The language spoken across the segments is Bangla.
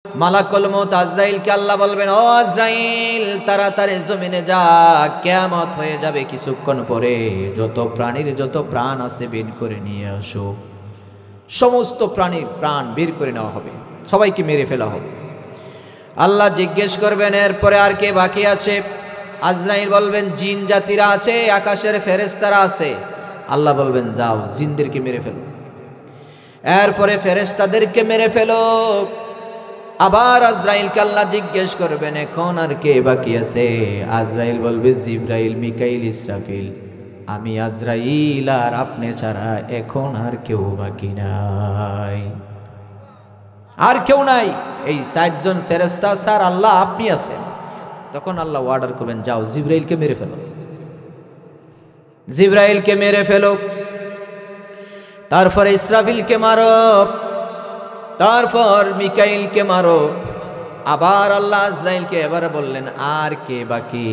মালাকুল মউত আজরাইলকে আল্লাহ বলবেন, ও আজরাইল তাড়াতাড়ি জমিনে যা, কিয়ামত হয়ে যাবে কিছুক্ষণ পরে, যত প্রাণীর যত প্রাণ আছে বের করে নিয়ে আসো। সমস্ত প্রাণীর প্রাণ বের করে নেওয়া হবে, সবাইকে মেরে ফেলা হবে। আল্লাহ জিজ্ঞেস করবেন এরপরে আর কে বাকি আছে? আজরাইল বলবেন জিন জাতিরা আছে, আকাশের ফেরেশতারা আছে। আল্লাহ বলবেন যাও জিনদেরকে মেরে ফেলো। এরপরে ফেরেশতাদেরকে মেরে ফেলো। আবার আজরাইলকে আল্লাহ জিজ্ঞেস করবেন এখন আর কে বাকি আছে? আজরাইল বলবে জিবরাইল, মিকাইল, ইসরাফিল। আমি আজরাইল আর আপনি ছাড়া এখন আর কেউ বাকি নাই, আর কেউ নাই। এই 60 জন ফেরেশতা স্যার, আল্লাহ আপনি আছেন। তখন আল্লাহ অর্ডার করবেন যাও জিবরাইলকে মেরে ফেলো। জিবরাইলকে মেরে ফেলো, তারপরে ইসরাফিলকে মারো, তারপর মিকাইলকে মারো। আবার আল্লাহ আজরাইলকে এবারে বললেন আর কে বাকি?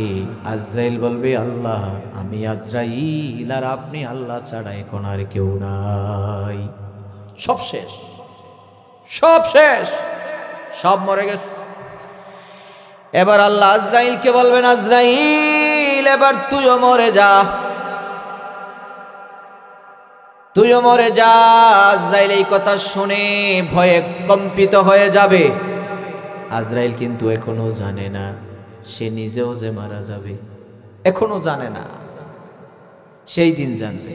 আজরাইল বলবে আল্লাহ আমি আজরাইল আর আপনি আল্লাহ ছাড়া এখন আর কেউ নাই। সব শেষ, সব শেষ, সব মরে গেছে। এবার আল্লাহ আজরাইলকে বলবেন আজরাইল এবার তুইও মরে যা, তুইও মরে যা। আজরাইল এই কথা শুনে ভয়ে কম্পিত হয়ে যাবে। আজরাইল কিন্তু এখনো জানে না সে নিজেও যে মারা যাবে, এখনো জানে না। সেই দিন জানবে।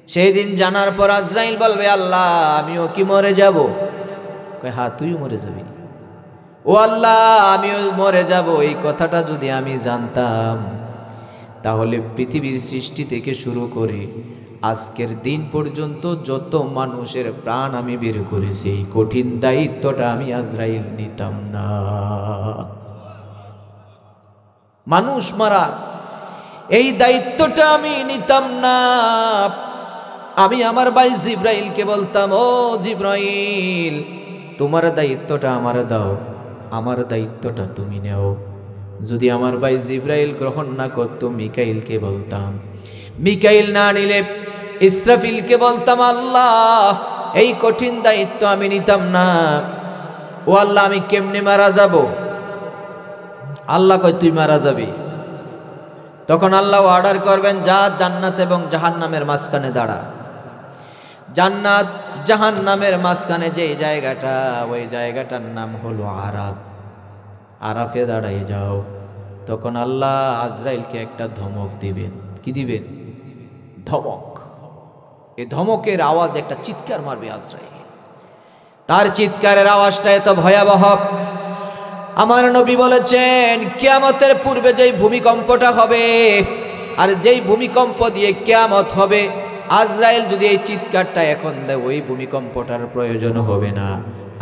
সেই দিন জানার পর আজরাইল বলবে আল্লাহ আমিও কি মরে যাব? কয় হ্যাঁ তুইও মরে যাবি। ও আল্লাহ আমিও মরে যাব। এই কথাটা যদি আমি জানতাম তাহলে পৃথিবীর সৃষ্টি থেকে শুরু করে আজকের দিন পর্যন্ত যত মানুষের প্রাণ আমি বের করেছি এই কঠিন দায়িত্বটা আমি আজরাইল নিতাম না। মানুষ মারা এই দায়িত্বটা আমি নিতাম না। আমি আমার ভাই জিবরাইলকে বলতাম, ও জিবরাইল তোমার দায়িত্বটা আমার দাও, আমার দায়িত্বটা তুমি নেও। যদি আমার ভাই জিবরাইল গ্রহণ না করতো মিকাইলকে বলতাম, মিকাইল না নিলে ইসরাফিলকে বলতাম আল্লাহ এই কঠিন দায়িত্ব আমি নিতাম না। ও আল্লাহ আমি কেমনে মারা যাব? আল্লাহ কয় তুই মারা যাবি। তখন আল্লাহ অর্ডার করবেন যা জান্নাত এবং জাহান্নামের মাঝখানে দাঁড়া। জান্নাত জাহান্নামের মাঝখানে যেই জায়গাটা, ওই জায়গাটার নাম হলো আরাফ। আরাফে দাঁড়াই যাও। তখন আল্লাহ আজরাইলকে একটা ধমক দিবেন। কি দিবেন? ধমক। এই ধমকের আওয়াজ একটা চিৎকার মারবে আজরাইল। তার চিৎকারের আওয়াজটা এত ভয়াবহ, আমার নবী বলেছেন কিয়ামতের পূর্বে যেই ভূমিকম্পটা হবে আর যেই ভূমিকম্প দিয়ে কিয়ামত হবে, আজরাইল যদি এই চিৎকারটা এখন দেয় ওই ভূমিকম্পটার প্রয়োজন হবে না।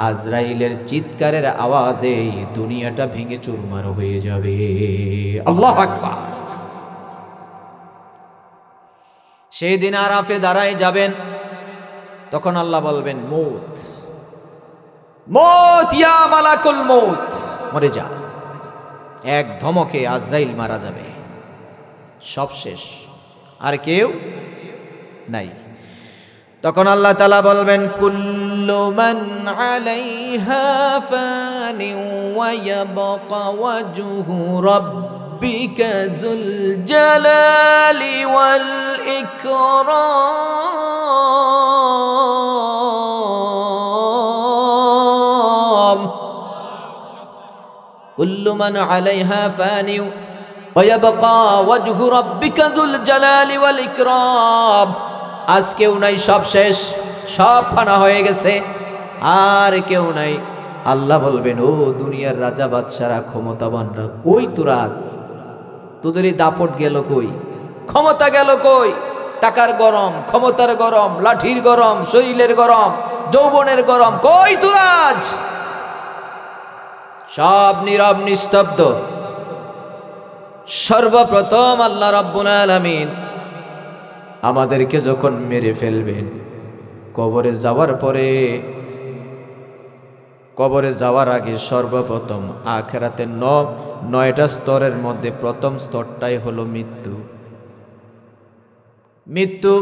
আজরাইলের চিৎকারের আওয়াজে দুনিয়াটা ভেঙে চুরমার হয়ে যাবে। আল্লাহু আকবার। সেই দিন আরাফে দাঁড়ায় যাবেন। তখন আল্লাহ বলবেন মউত, মউত ইয়া মালাকুল মউত, মরে যা। এক ধমকে আজরাইল মারা যাবে, সব শেষ, আর কেউ নাই। তখন আল্লাহ তাআলা বলবেন কুল্লু মান আলাইহা ফানি ওয়া ইয়াবকা ওয়াজহু রাব্বিকা যুল জালালি ওয়াল ইকরাম। কুল্লু মান আলাইহা ফানি ওয়া ইয়াবকা ওয়াজহু রাব্বিকা যুল জালালি ওয়াল ইকরাম। আজ কেউ নাই, সব শেষ, সব ফানা হয়ে গেছে, আর কেউ নাই। আল্লাহ বলবেন ও দুনিয়ার রাজা বাদশারা ক্ষমতাবানরা কই তোরা? আজ তোদের এই দাপট গেল কই? ক্ষমতা গেল কই? টাকার গরম, ক্ষমতার গরম, লাঠির গরম, শরীরের গরম, যৌবনের গরম, কই তোরা আজ? সব নীরব নিস্তব্ধ। সর্বপ্রথম আল্লাহ রাব্বুল আলামিন আমাদেরকে যখন মেরে ফেলবেন, কবরে যাওয়ার পরে, কবরে যাওয়ার আগে সর্বপ্রথম আখিরাতের 9টা স্তরের মধ্যে প্রথম স্তরটাই হলো মৃত্যু। মৃত্যু,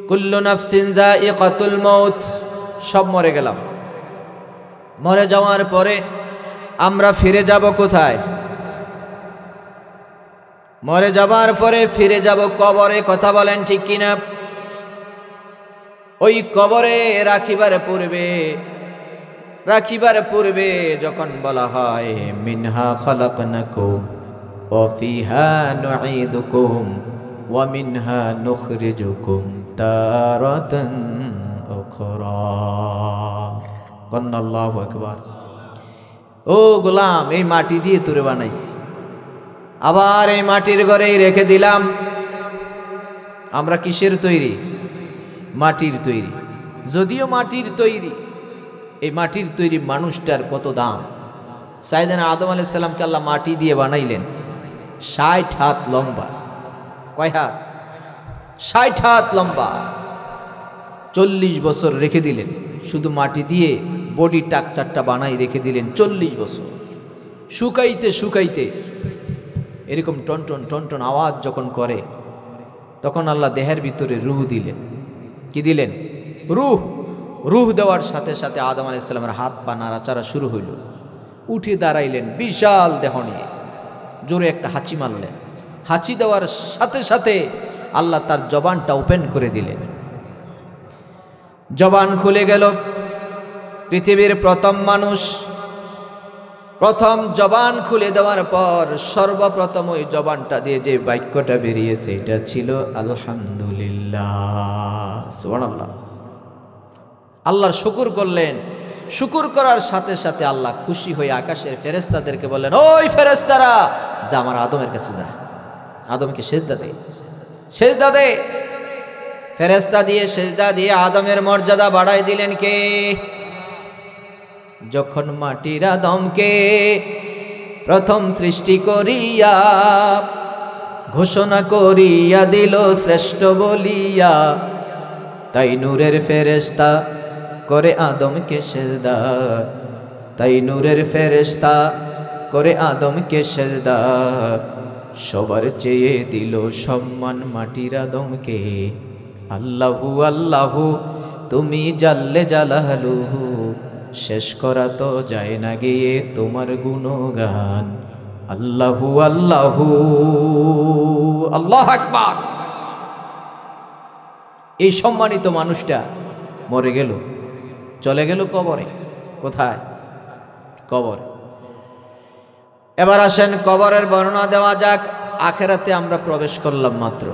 কুল্লু নাফসিন যায়িকাতুল মউত, সব মরে গেলাম। মরে যাওয়ার পরে আমরা ফিরে যাব কোথায়? মরে যাবার পরে ফিরে যাব কবরে। কথা বলেন ঠিক কিনা? ওই কবরে রাখিবার পূর্বে যখন বলা হয় মিনহা খালাকনাকুম ওয়া ফিহা নুঈদুকুম ওয়া মিনহা নুখরিজুকুম তারাতান উখরা। আল্লাহু আকবার। ও গোলাম, এই মাটি দিয়ে তোরে বানাইছি, আবার এই মাটির ঘরেই রেখে দিলাম। আমরা কিসের তৈরি? মাটির তৈরি। যদিও মাটির তৈরি, এই মাটির তৈরি মানুষটার কত দাম। সাইয়েদনা আদম আলাইহিস সালামকে আল্লাহ মাটি দিয়ে বানাইলেন, 60 হাত লম্বা। কয় হাত? 60 হাত লম্বা। 40 বছর রেখে দিলেন, শুধু মাটি দিয়ে বডি টাকচারটা বানাই রেখে দিলেন 40 বছর। শুকাইতে শুকাইতে এরকম টনটন টনটন আওয়াজ যখন করে, তখন আল্লাহ দেহের ভিতরে রূহ দিলেন। কি দিলেন? রূহ দেওয়ার সাথে সাথে আদম আলাইহিস সালামের হাত পা নাড়াচাড়া শুরু হইল। উঠে দাঁড়াইলেন বিশাল দেহ নিয়ে, জোরে একটা হাঁচি মারলেন। হাঁচি দেওয়ার সাথে সাথে আল্লাহ তার জবানটা ওপেন করে দিলেন। জবান খুলে গেল। পৃথিবীর প্রথম মানুষ, প্রথম জবান খুলে দেওয়ার পর সর্বপ্রথম ওই জবানটা দিয়ে যে বাক্যটা বেরিয়েছে এটা ছিল আলহামদুলিল্লাহ। সুবহানাল্লাহ। আল্লাহর শুকর করলেন। শুকর করার সাথে সাথে আল্লাহ খুশি হয়ে আকাশের ফেরেশতাদেরকে বললেন, ওই ফেরেশতারা, যা আমার আদমের কাছে যা, আদমকে সেজদা দে, সেজদা দে। ফেরেশতা দিয়ে সেজদা দিয়ে আদমের মর্যাদা বাড়াই দিলেন কে? যখন মাটির আদমকে প্রথম সৃষ্টি করিয়া ঘোষণা করিয়া দিল শ্রেষ্ঠ বলিয়া, তাই নূরের ফেরেশতা করে আদমকে সেজদা, তাই নূরের ফেরেশতা করে আদমকে সেজদা। সবার চেয়ে দিল সম্মান মাটির আদমকে। আল্লাহু আল্লাহু তুমি জাল্লে জালালুহু, শেষ করা তো যায় না গিয়ে তোমার গুণগান। আল্লাহু আল্লাহু আল্লাহু আকবার। এই সম্মানিত মানুষটা মরে গেল, চলে গেল কবরে। কোথায়? কবর। এবার আসেন কবরের বর্ণনা দেওয়া যাক। আখেরাতে আমরা প্রবেশ করলাম মাত্র,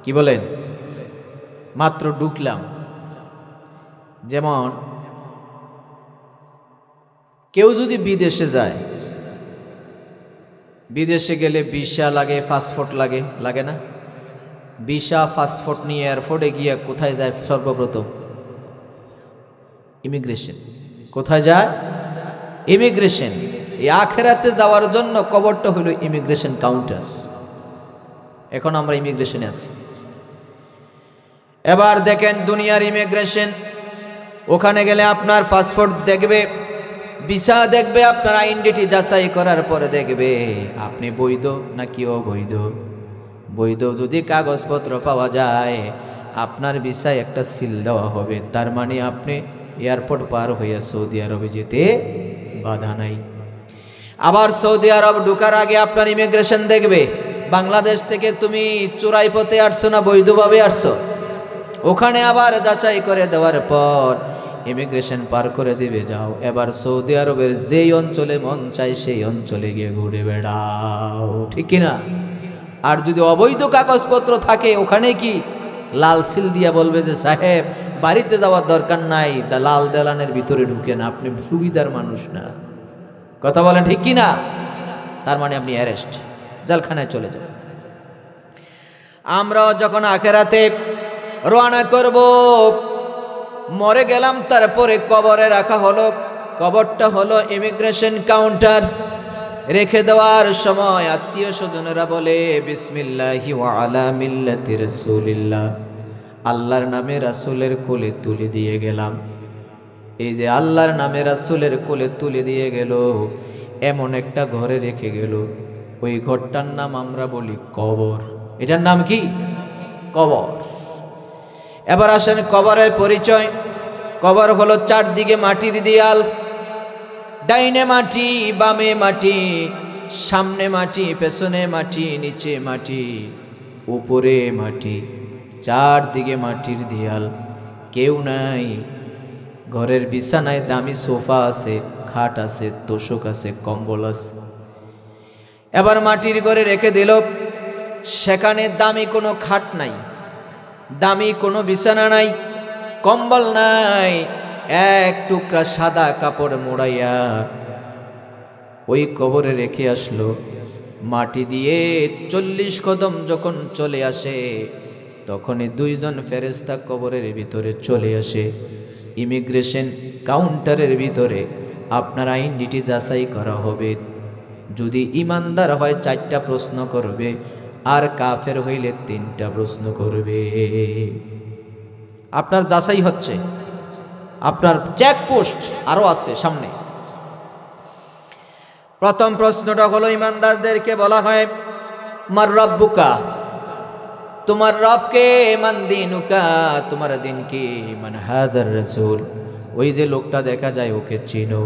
কি বলেন, মাত্র ঢুকলাম। যেমন কেউ যদি বিদেশে যায়, বিদেশে গেলে ভিসা লাগে, পাসপোর্ট লাগে, লাগে না? ভিসা পাসপোর্ট নিয়ে এয়ারপোর্টে গিয়ে কোথায় যায় সর্বপ্রথম? ইমিগ্রেশন। কোথায় যায়? ইমিগ্রেশন। এই আখেরাতে যাওয়ার জন্য কবরটা হলো ইমিগ্রেশন কাউন্টার। এখন আমরা ইমিগ্রেশনে আছি। এবার দেখেন দুনিয়ার ইমিগ্রেশন, ওখানে গেলে আপনার পাসপোর্ট দেখবে, ভিসা দেখবে, আপনার আইডেন্টিটি যাচাই করার পরে দেখবে আপনি বৈধ নাকি অবৈধ। বৈধ যদি কাগজপত্র পাওয়া যায়, আপনার ভিসায় একটা সিল দেওয়া হবে, তার মানে আপনি এয়ারপোর্ট পার হইয়া সৌদি আরবে যেতে বাধা নাই। আবার সৌদি আরব ঢোকার আগে আপনার ইমিগ্রেশন দেখবে, বাংলাদেশ থেকে তুমি চোরাই পথে আসছো না বৈধভাবে আসছো, ওখানে আবার যাচাই করে দেওয়ার পর ইমিগ্রেশন পার করে দিবে, যাও এবার সৌদি আরবের যেই অঞ্চলে মন চাই সেই অঞ্চলে গিয়ে ঘুরে বেড়াও, ঠিক কিনা? আর যদি অবৈধ কাগজপত্র থাকে, ওখানে কি লাল সিল দিয়া বলবে যে সাহেব বাড়িতে যাওয়ার দরকার নাই, লাল দেলানের ভিতরে ঢুকেন, আপনি সুবিধার মানুষ না। কথা বলেন ঠিক কিনা? তার মানে আপনি অ্যারেস্ট, জেলখানায় চলে যান। আমরা যখন আখেরাতে রওনা করব, মরে গেলাম, তারপরে কবরে রাখা হলো। কবরটা হলো ইমিগ্রেশন কাউন্টার। রেখে দেওয়ার সময় আত্মীয় স্বজনেরা বলে বিসমিল্লাহি ওয়া আলা মিল্লাতি রাসূলিল্লাহ, আল্লাহর নামে রাসূলের কোলে তুলে দিয়ে গেলাম। এই যে আল্লাহর নামে রাসূলের কোলে তুলে দিয়ে গেল, এমন একটা ঘরে রেখে গেল, ওই ঘরটার নাম আমরা বলি কবর। এটার নাম কি? কবর। এবার আসেন কবরের পরিচয়। কবর হলো চারদিকে মাটির দেয়াল, ডাইনে মাটি, বামে মাটি, সামনে মাটি, পেছনে মাটি, নিচে মাটি, উপরে মাটি, চারদিকে মাটির দেয়াল, কেউ নাই। ঘরের বিছানায় দামি সোফা আছে, খাট আছে, তোষক আছে, কম্বল আছে। এবার মাটির ঘরে রেখে দিল, সেখানে দামি কোনো খাট নাই, দামি কোনো বিছানা নাই, কম্বল নাই, এক টুকরা সাদা কাপড় মোড়াইয়া ওই কবরে রেখে আসলো। মাটি দিয়ে 40 কদম যখন চলে আসে, তখনই দুইজন ফেরেশতা কবরের ভিতরে চলে আসে। ইমিগ্রেশন কাউন্টারের ভিতরে আপনার আইডেন্টিটি যাচাই করা হবে। যদি ইমানদার হয় 4টা প্রশ্ন করবে, আর কাফের হইলে 3টা প্রশ্ন করবে। আপনার যাচাই হচ্ছে, আপনার চেকপোস্ট আরো আছে সামনে। প্রথম প্রশ্নটা হলো, ইমানদারদেরকে বলা হয় মার রব্বুকা, তোমার রবকে, মান দিনুকা, তোমার দিন কি, মান হাজার রাসূল, ওই যে লোকটা দেখা যায় ওকে চিনো।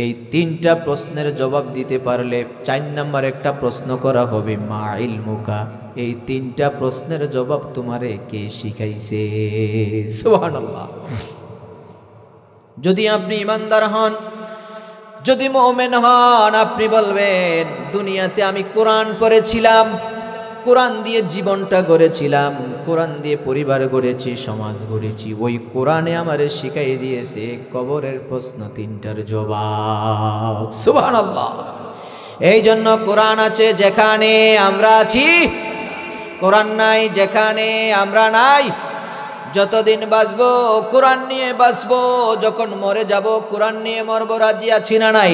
এই 3টা প্রশ্নের জবাব দিতে পারলে 4 নম্বর একটা প্রশ্ন করা হবে মা ইলমুকা, এই 3টা প্রশ্নের জবাব তোমারে কে শিখাইছে। সুবহানাল্লাহ। যদি আপনি ইমানদার হন, যদি মুমিন হন, আপনি বলবেন দুনিয়াতে আমি কোরআন পড়েছিলাম, কোরআন দিয়ে জীবনটা গড়েছিলাম, কোরআন দিয়ে পরিবার গড়েছি, সমাজ গড়েছি, ওই কোরআনে আমারে শিখাই দিয়েছে কবরের প্রশ্ন 3টার জবাব। সুবহানাল্লাহ। এই জন্য কোরআন আছে যেখানে আমরা আছি, কোরআন নাই যেখানে আমরা নাই। যতদিন বাঁচবো কোরআন নিয়ে বাঁচবো, যখন মরে যাব কোরআন নিয়ে মরবো। রাজি আছি না নাই?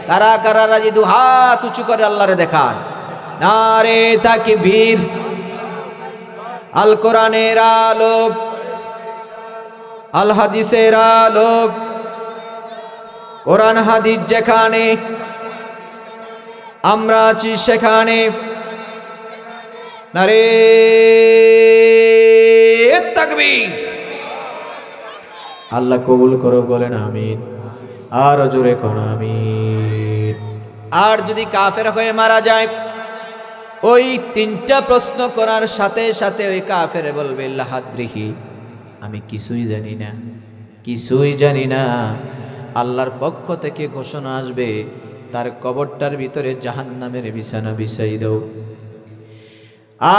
কারা কারা রাজি? 2 হাত উঁচু করে আল্লাহরে দেখান। নারে তাকবীর। আল কোরআনের আলো, আল হাদিসের আলো, কোরআন হাদিস যেখানে আমরা আছি সেখানে। নারে তাকবীর। আল্লাহ কবুল করো, বলেন আমিন। আর জোরে কোন আমিন। আর যদি কাফের হয়ে মারা যায়, ওই 3টা প্রশ্ন করার সাথে সাথে ওই কাফের বলবে লাহাদ্রিহি, আমি কিছুই জানি না, কিছুই জানি না। আল্লাহর পক্ষ থেকে ঘোষণা আসবে, তার কবরটার ভিতরে জাহান্নামের বিছানা বিছাই দাও,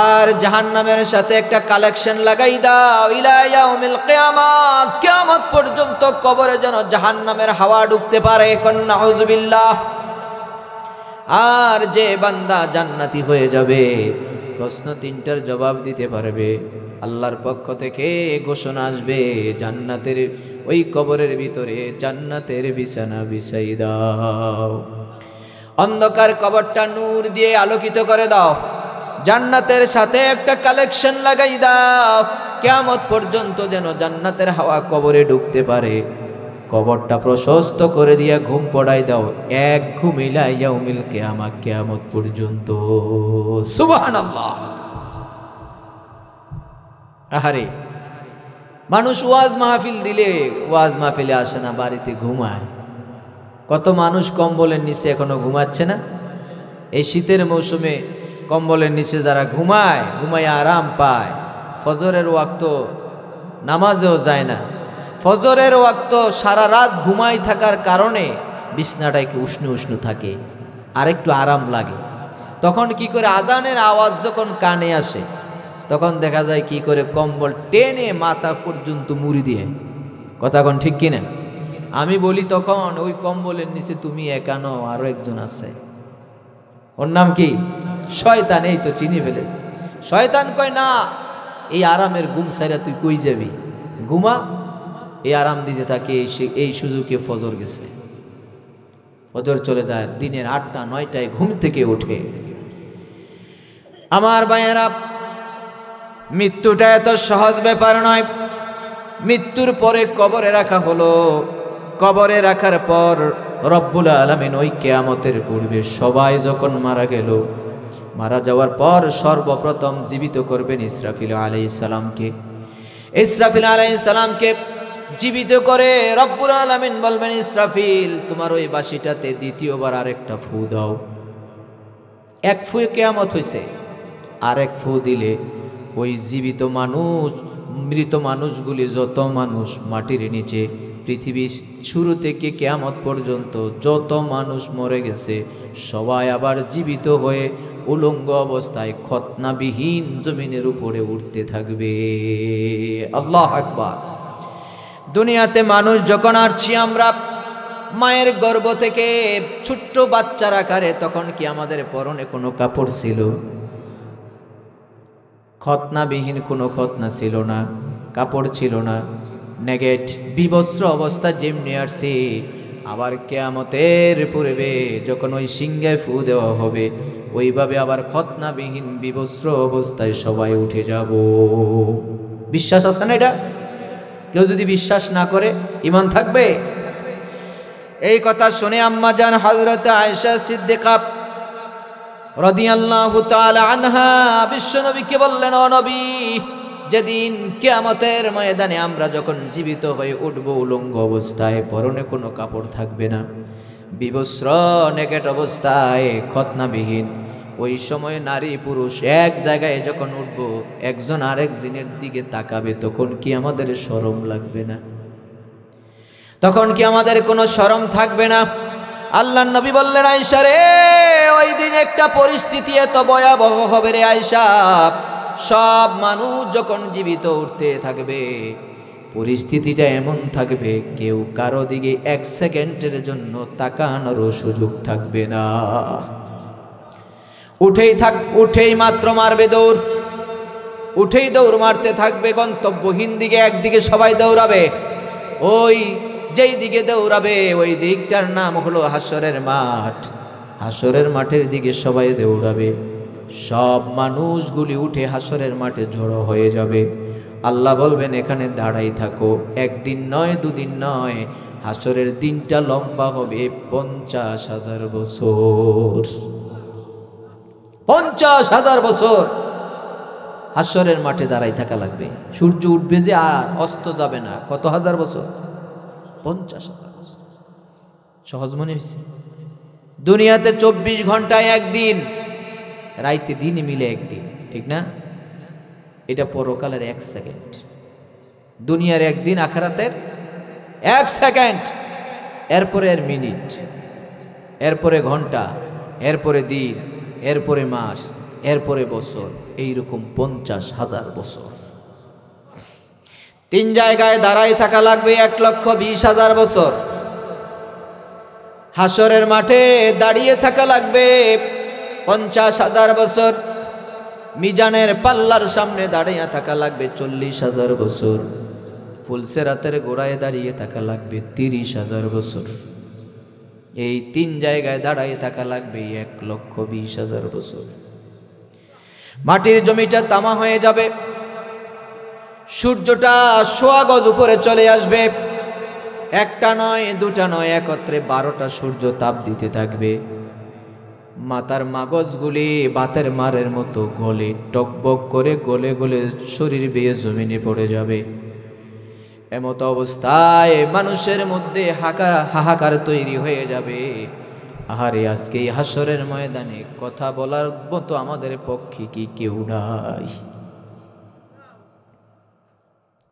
আর জাহান্নামের সাথে একটা কালেকশন লাগাই দাও। ইলা ইয়াউমিল কিয়ামাহ, কিয়ামত পর্যন্ত কবরে যেন জাহান্নামের হাওয়া ঢুকতে পারে। নাউযুবিল্লাহ। আর যে বান্দা জান্নাতি হয়ে যাবে, প্রশ্ন 3টার জবাব দিতে পারবে, আল্লাহর পক্ষ থেকে ঘোষণা আসবে, জান্নাতের ওই কবরের ভিতরে জান্নাতের বিছানা বিছাই দাও। অন্ধকার কবরটা নূর দিয়ে আলোকিত করে দাও, জান্নাতের সাথে একটা কালেকশন লাগাই দাও। কিয়ামত পর্যন্ত যেন জান্নাতের হাওয়া কবরে ঢুকতে পারে। কবরটা প্রশস্ত করে দিয়া ঘুম পড়াই দাও, এক ঘুম ইলা ইয়াউমিল কিয়ামা, কিয়ামত পর্যন্ত। সুবহানাল্লাহ। আহারে, মানুষ ওয়াজ মাহফিল দিলে ওয়াজ মাহফিলে আসে না, বাড়িতে ঘুমায়। কত মানুষ কম্বলের নিচে এখনো ঘুমাচ্ছে না। এই শীতের মৌসুমে কম্বলের নিচে যারা ঘুমায়, ঘুমায় আরাম পায়। ফজরের ওয়াক্ত নামাজেও যায় না, ফজরের ওয়াক্ত সারা রাত ঘুমাই থাকার কারণে বিছনাটা একটু উষ্ণ উষ্ণ থাকে, আর একটু আরাম লাগে। তখন কি করে, আজানের আওয়াজ যখন কানে আসে, তখন দেখা যায় কি করে কম্বল টেনে মাথা পর্যন্ত মুড়ি দিয়ে। কথা কোন ঠিক কিনা? আমি বলি তখন ওই কম্বলের নিচে তুমি একা নও, আরো একজন আছে। ওর নাম কি? শয়তান। এই তো চিনি ফেলেছে। শয়তান কয় না, এই আরামের ঘুম সাইরা তুই কই যাবি, ঘুমা। এই আরাম দিতে থাকে, এই সুযোগে ফজর গেছে, ফজর চলে যায়, দিনের 8টা 9টায় ঘুম থেকে ওঠে। আমার ভাইয়েরা, মৃত্যুটা এত সহজ ব্যাপার নয়। মৃত্যুর পরে কবরে রাখা হলো, কবরে রাখার পর রব্বুল আলামিন ওই কিয়ামতের পূর্বে সবাই যখন মারা গেল, মারা যাওয়ার পর সর্বপ্রথম জীবিত করবেন ইসরাফিল আলাইহিস সালামকে। ইসরাফিল আলাইহিস সালামকে জীবিত করে রব্বুল আলামিন বলবেন, ইসরাফিল তোমার ওই বাঁশিটাতে দ্বিতীয়বার আরেকটা ফু দাও। এক ফুয়ে কিয়ামত হইছে, আরেক ফু দিলে ওই জীবিত মানুষ, মৃত মানুষগুলি, যত মানুষ মাটির নিচে পৃথিবীর শুরু থেকে কিয়ামত পর্যন্ত যত মানুষ মরে গেছে সবাই আবার জীবিত হয়ে উলঙ্গ অবস্থায় খতনাবিহীন জমিনের উপরে উঠতে থাকবে। আল্লাহু আকবার। দুনিয়াতে মানুষ যখন আসছি আমরা মায়ের গর্ভ থেকে ছোট্ট বাচ্চার আকারে, তখন কি আমাদের পরনে কোনো কাপড় ছিল? খতনাবিহীন কোনো খতনা ছিল না, কাপড় ছিল না, নেগেট বিবস্ত্র অবস্থা যেমনি আসছে, আবার কিয়ামতের পূর্বে যখন ওই সিংহায় ফু দেওয়া হবে ওইভাবে আবার খতনাবিহীন বিবস্ত্র অবস্থায় সবাই উঠে যাব। বিশ্বাস আছে না এটা? কেউ যদি বিশ্বাস না করে ঈমান থাকবে? এই কথা শুনে আম্মা জান হযরত আয়েশা সিদ্দিকা রাদিয়াল্লাহু তাআলা আনহা বিশ্বনবীকে বললেন, ও নবী, যেদিন কিয়ামতের ময়দানে আমরা যখন জীবিত হয়ে উঠব উলঙ্গ অবস্থায়, পরনে কোনো কাপড় থাকবে না, বিবস্ত্র নেকেট অবস্থায় খতনাবিহীন, ওই সময় নারী পুরুষ এক জায়গায় যখন উঠব, একজন আরেকজনের দিকে তাকাবে, তখন কি আমাদের শরম লাগবে না? তখন কি আমাদের কোনো শরম থাকবে না? আল্লাহর নবী বললেন, আয়েশা রে, ওই দিন একটা পরিস্থিতি এত ভয়াবহ হবে রে আয়েশা, সব মানুষ যখন জীবিত উঠতে থাকবে পরিস্থিতিটা এমন থাকবে কেউ কারো দিকে এক সেকেন্ডের জন্য তাকানোরও সুযোগ থাকবে না। উঠেই মাত্র মারবে দৌড়, উঠেই দৌড় মারতে থাকবে গন্তব্যহীন দিকে, একদিকে সবাই দৌড়াবে, ওই যেই দিকে দৌড়াবে ওই দিকটার নাম হলো হাসরের মাঠ। হাসরের মাঠের দিকে সবাই দৌড়াবে, সব মানুষগুলি উঠে হাসরের মাঠে জড়ো হয়ে যাবে। আল্লাহ বলবেন, এখানে দাঁড়াই থাকো, একদিন নয়, দুদিন নয়, হাসরের দিনটা লম্বা হবে 50,000 বছর। 50,000 বছর হাসরের মাঠে দাঁড়াই থাকা লাগবে। সূর্য উঠবে যে আর অস্ত যাবে না, কত হাজার বছর? 50,000 বছর। সহজ মনে হয়েছে? দুনিয়াতে 24 ঘন্টায় একদিন, রাইতে দিনে মিলে একদিন, ঠিক না? এটা পরকালের 1 সেকেন্ড। দুনিয়ার একদিন, আখিরাতের 1 সেকেন্ড, এরপরে এর মিনিট, এরপরে ঘন্টা, এরপরে দিন, এরপরে মাস, এরপরে বছর, এইরকম 50,000 বছর। 3 জায়গায় দাঁড়াই থাকা লাগবে 1,20,000 বছর। হাসরের মাঠে দাঁড়িয়ে থাকা লাগবে 50,000 বছর। মিজানের পাল্লার সামনে দাঁড়িয়ে থাকা লাগবে 40,000 বছর। ফুলসেরাতের গোড়ায় দাঁড়িয়ে থাকা লাগবে 30,000 বছর। এই 3 জায়গায় দাঁড়িয়ে থাকা লাগবে 1,20,000 বছর। মাটির জমিটা তামা হয়ে যাবে, সূর্যটা 100 গজ উপরে চলে আসবে, একটা নয়, দুটা নয়, একত্রে 12টা সূর্য তাপ দিতে থাকবে। মাথার মাগজগুলি বাতের মারের মতো গলে, টকবক করে গলে গলে শরীর বেয়ে জমিনে পড়ে যাবে। এমত অবস্থায় মানুষের মধ্যে হাহাকার তৈরি হয়ে যাবে। আহারে, আজকে এই হাসরের ময়দানে কথা বলার মতো আমাদের পক্ষে কি কেউ নাই?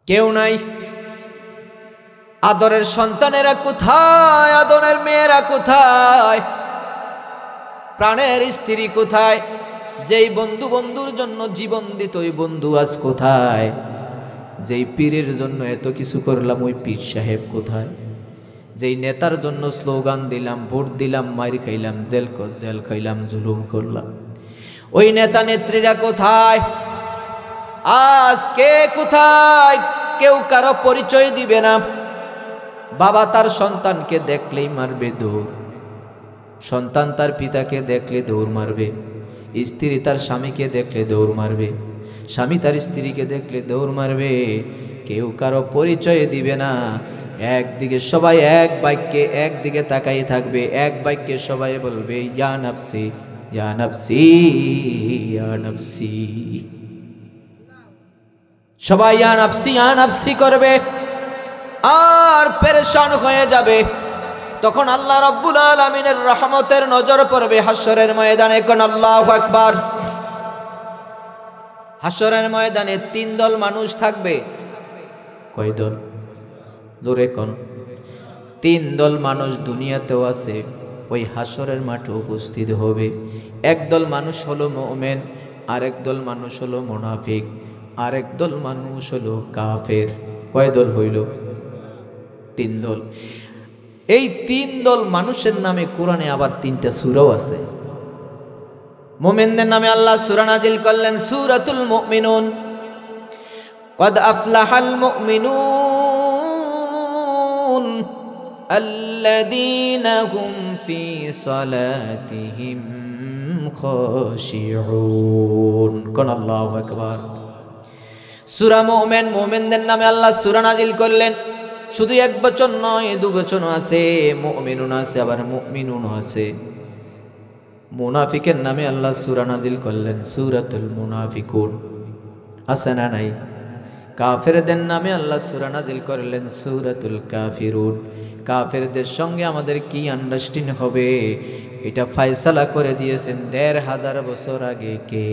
কেউ নাই। আদরের সন্তানেরা কোথায়? আদরের মেয়েরা কোথায়? প্রাণের স্ত্রী কোথায়? যেই বন্ধু বন্ধুর জন্য জীবন দিত ওই বন্ধু আজ কোথায়? যেই পীরের জন্য এত কিছু করলাম ওই পীর সাহেব কোথায়? যেই নেতার জন্য স্লোগান দিলাম, ভোট দিলাম, মাইর খাইলাম, জেল খাইলাম, জুলুম করলাম, ওই নেতা নেত্রীরা কোথায়? আজ কে কোথায়? কেউ কারো পরিচয় দিবে না। বাবা তার সন্তানকে দেখলেই মারবে দৌড়, সন্তান তার পিতাকে দেখলে দৌড় মারবে, স্ত্রী তার স্বামীকে দেখলে দৌড় মারবে, স্বামী তার স্ত্রীকে দেখলে দৌড় মারবে। কেউ কারো পরিচয় দিবে না। একদিকে সবাই এক বাক্যে একদিকে তাকাই থাকবে, এক বাক্যে সবাই বলবে, ইয়া নাফসি ইয়া নাফসি ইয়া নাফসি। সবাই ইয়া নাফসি করবে। আর পেরেশান হয়ে যাবে। তখন আল্লাহ রাব্বুল আলামিনের রহমতের নজর পড়বে হাসরের ময়দানে। কোন আল্লাহু আকবার। হাসরের ময়দানে 3 দল মানুষ থাকবে। কয় দল? জোরে কোন। 3 দল মানুষ দুনিয়াতেও আছে, ওই হাসরের মাঠে উপস্থিত হবে। এক দল মানুষ হলো মুমিন, আরেক দল মানুষ হলো মুনাফিক, আরেক দল মানুষ হলো কাফের। কয় দল হইল? 3 দল। এই 3 দল মানুষের নামে কোরআনে আবার 3টা সূরাও আছে। মুমিনদের নামে আল্লাহ সূরা নাজিল করলেন সূরাতুল মুমিনুন। কদ আফলাহাল মুমিনুন আল্লাযীনা হুম ফি সালাতিহিম খাশিউন। কোন আল্লাহু আকবার। সূরা মুমিন, মুমিনদের নামে আল্লাহ সূরা নাজিল করলেন। শুধু এক বচন নয়, 2 বচনও আছে। মুমিনুন আছে, আবার মুমিনুন আছে। মুনাফিকের নামে আল্লাহ সূরা নাজিল করলেন সূরাতুল মুনাফিকুন। আছে না নাই? কাফেরদের নামে আল্লাহ সূরা নাজিল করলেন সূরাতুল কাফিরুন। কাফেরদের সঙ্গে আমাদের কি আন্ডারস্ট্যান্ডিং হবে এটা ফয়সালা করে দিয়েছেন 1500 বছর আগে কে?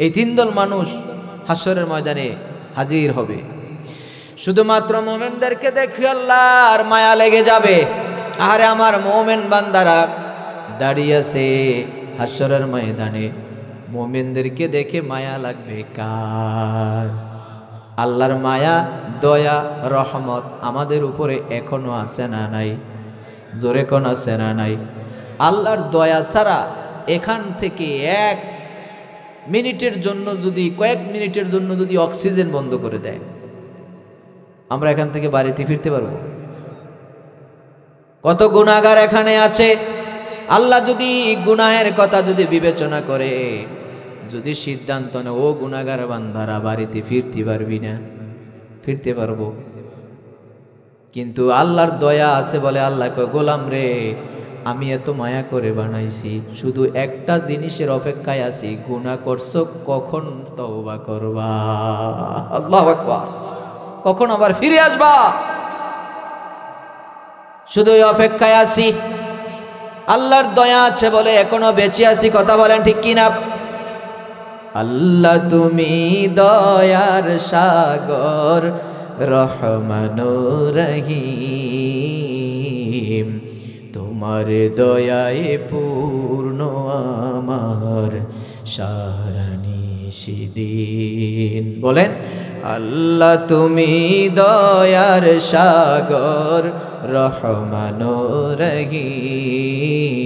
এই 3 দল মানুষ হাসরের ময়দানে হাজির হবে। শুধুমাত্র মুমিনদেরকে দেখে আল্লাহর মায়া লেগে যাবে। আরে আমার মুমিন বান্দারা দাঁড়িয়ে আছে হাসরের ময়দানে, মুমিনদেরকে দেখে মায়া লাগবে কার? আল্লাহর মায়া, দয়া, রহমত আমাদের উপরে এখনো আছে না নাই? জোরে কোন আছে না নাই? আল্লাহর দয়া ছাড়া এখান থেকে 1 মিনিটের জন্য যদি, কয়েক মিনিটের জন্য যদি অক্সিজেন বন্ধ করে দেয়, আমরা এখান থেকে বাড়িতে ফিরতে পারবো? কত গুনাহগার এখানে আছে। আল্লাহ যদি গুনাহের কথা যদি বিবেচনা করে, যদি সিদ্ধান্ত নেয় ও গুনাহগার বান্দারা বাড়িতে ফিরতে পারবি না, ফিরতে পারবো। কিন্তু আল্লাহর দয়া আছে বলে আল্লাহ কয়, গোলাম রে আমি এত মায়া করে বানাইছি, শুধু একটা জিনিসের অপেক্ষায় আছি, গুনাহ করছো কখন তওবা করবা। আল্লাহু আকবার। কখন আবার ফিরে আসবা, শুধু এই অপেক্ষায় আছি। আল্লাহর দয়া আছে বলে এখনো বেঁচে আছি। কথা বলেন ঠিক কিনা? আল্লাহ তুমি দয়ার সাগর, রহমানুর রহিম, তোমার দয়ায় পূর্ণ আমার সারা নিশিদিন। বলেন আল্লাহ তুমি দয়ার সাগর, রহমানুর রহিম,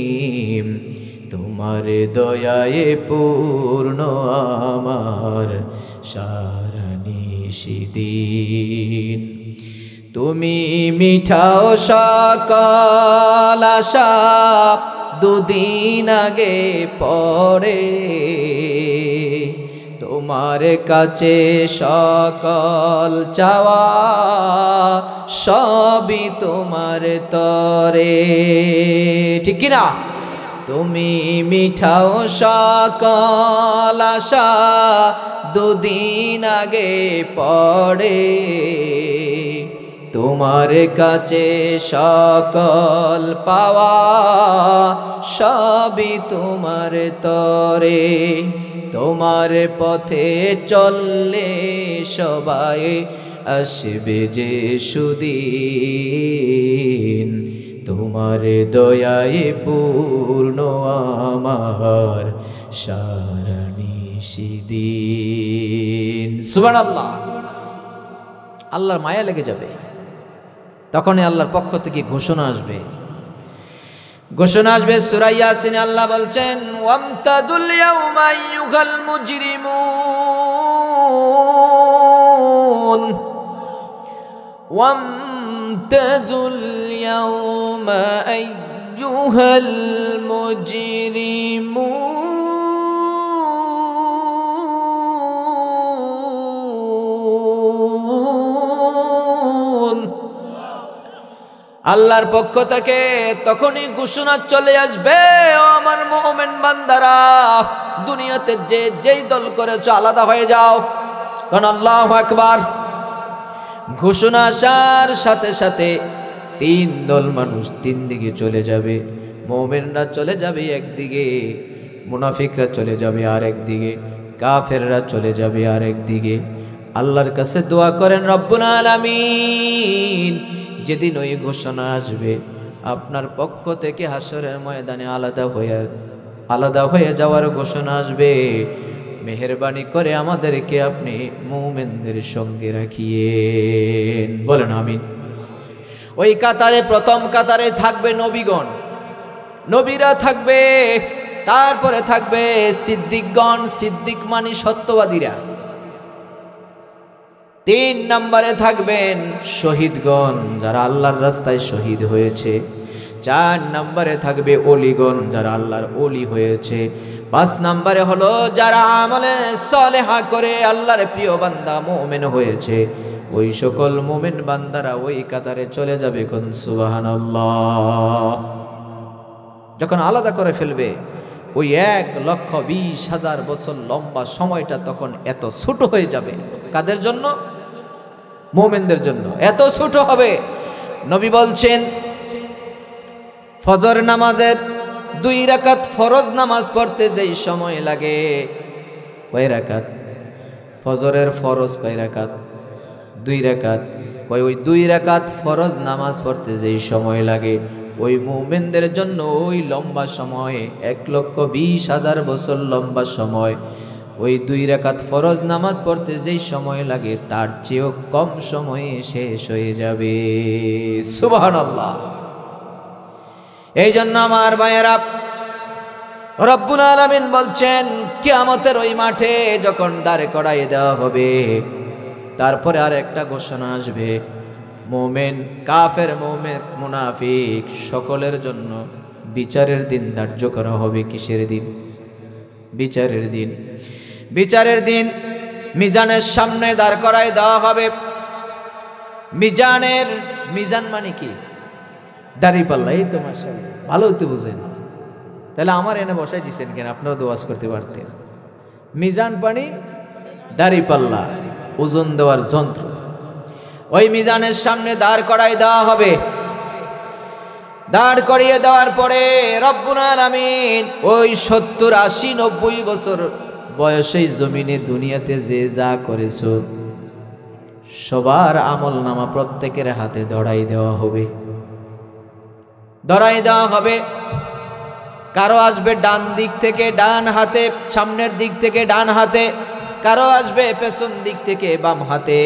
তোমার দয়ায় পূর্ণ আমার সারা নিশিদিন। তুমি মিঠাও সকল আশা, দুদিন আগে পড়ে তোমার কাছে সকল চাওয়া, সবই তোমার তরে। ঠিক কিনা? তুমি মিঠাও সকল আশা, দুদিন আগে পড়ে তোমার কাছে সকল পাওয়া, সবই তোমার তরে। তোমার পথে চললে সবাই আসবে যে সুদিন, তোমার দয়ায় পূর্ণ আমার সারা নিশিদিন। সুবহানাল্লাহ। আল্লাহর মায়া লেগে যাবে। তখনই আল্লাহর পক্ষ থেকে ঘোষণা আসবে, ঘোষণা আসবে। সূরা ইয়াসিনে আল্লাহ বলছেন, ওয়ামতাদুল ইয়াউমা আইয়ুহাল মুজরিমুন, ওয়ামতাদুল ইয়াউমা আইয়ুহাল মুজরিমুন। আল্লাহর পক্ষ থেকে তখনই ঘোষণা চলে আসবে, ও আমার মুমিন বান্দারা, দুনিয়াতে যে যেই দল করেছো আলাদা হয়ে যাও। কারণ আল্লাহু আকবার। ঘোষণা আসার সাথে সাথে তিন দল মানুষ তিন দিকে চলে যাবে। মুমিনরা চলে যাবে একদিকে, মুনাফিকরা চলে যাবে আরেক দিকে, কাফেররা চলে যাবে আরেক দিকে। আল্লাহর কাছে দোয়া করেন, রব্বুল আলামিন যেদিন ওই ঘোষণা আসবে আপনার পক্ষ থেকে হাসরের ময়দানে আলাদা হয়ে যাওয়ার ঘোষণা আসবে, মেহেরবানি করে আমাদেরকে আপনি মুমিনদের সঙ্গে রাখিয়েন। বলেন আমিন। ওই কাতারে প্রথম কাতারে থাকবে নবীগণ, নবীরা থাকবে, তারপরে থাকবে সিদ্দিকগণ, সিদ্দিক মানে সত্যবাদীরা। 3 নম্বরে থাকবেন শহীদগণ, যারা আল্লাহর রাস্তায় শহীদ হয়েছে। 4 নম্বরে থাকবে ওলিগণ, যারা আল্লাহর ওলি হয়েছে। 5 নম্বরে হলো যারা আমলে সালেহা করে আল্লাহর প্রিয় বান্দা মুমিন হয়েছে। ওই সকল মুমিন বান্দারা ওই কাতারে চলে যাবে। কোন সুবহানাল্লাহ। যখন আলাদা করে ফেলবে ওই 1,20,000 বছর লম্বা সময়টা তখন এত ছোট হয়ে যাবে। কাদের জন্য? মুমিনদের জন্য এত ছোট হবে। নবী বলছেন ফজর নামাজের 2 রাকাত ফরজ নামাজ পড়তে যেই সময় লাগে, কয় রাকাত? ফজরের ফরজ কয় রাকাত? 2 রাকাত। কয় ওই 2 রাকাত ফরজ নামাজ পড়তে যেই সময় লাগে, ওই মুমিনদের জন্য ওই লম্বা সময় 1,20,000 বছর লম্বা সময়। ওই 2 রাকাত ফরজ নামাজ পড়তে যেই সময় লাগে তার চেয়েও কম সময়ে শেষ হয়ে যাবে। সুবহানাল্লাহ। এই জন্য আমার ভাইয়েরা, রব্বুল আলামিন বলছেন কিয়ামতের ওই মাঠে যখন দাঁড় করাইয়ে দেওয়া হবে, তারপরে আর একটা ঘোষণা আসবে, মুমিন কাফের মুমিন মুনাফিক সকলের জন্য বিচারের দিন ধার্য করা হবে। কিসের দিন? বিচারের দিন। বিচারের দিন মিজানের সামনে দাঁড় করাই দেওয়া হবে। মিজান মানে কি? দাঁড়িপাল্লা। এই তো মাশাআল্লাহ, ভালো হতে বুঝেন। তাহলে আমার এনে বসাই দিচ্ছেন কেন? আপনারা দোয়াজ করতে পারতেন। মিজান পানি দাঁড়িপাল্লা, ওজন দেওয়ার যন্ত্র। ওই মিজানের সামনে দাঁড় করাই দেওয়া হবে। দাঁড় করিয়ে দেওয়ার পরে রব্বুল আলামিন ওই 70, 80, 90 বছর বয়সে জমিনে দুনিয়াতে যে যা করেছো সবার আমল নামা প্রত্যেকের হাতে ধরাই দেওয়া হবে। ধরাই দেওয়া হবে। কারো আসবে ডান দিক থেকে ডান হাতে, সামনের দিক থেকে ডান হাতে, কারো আসবে পেছন দিক থেকে বাম হাতে।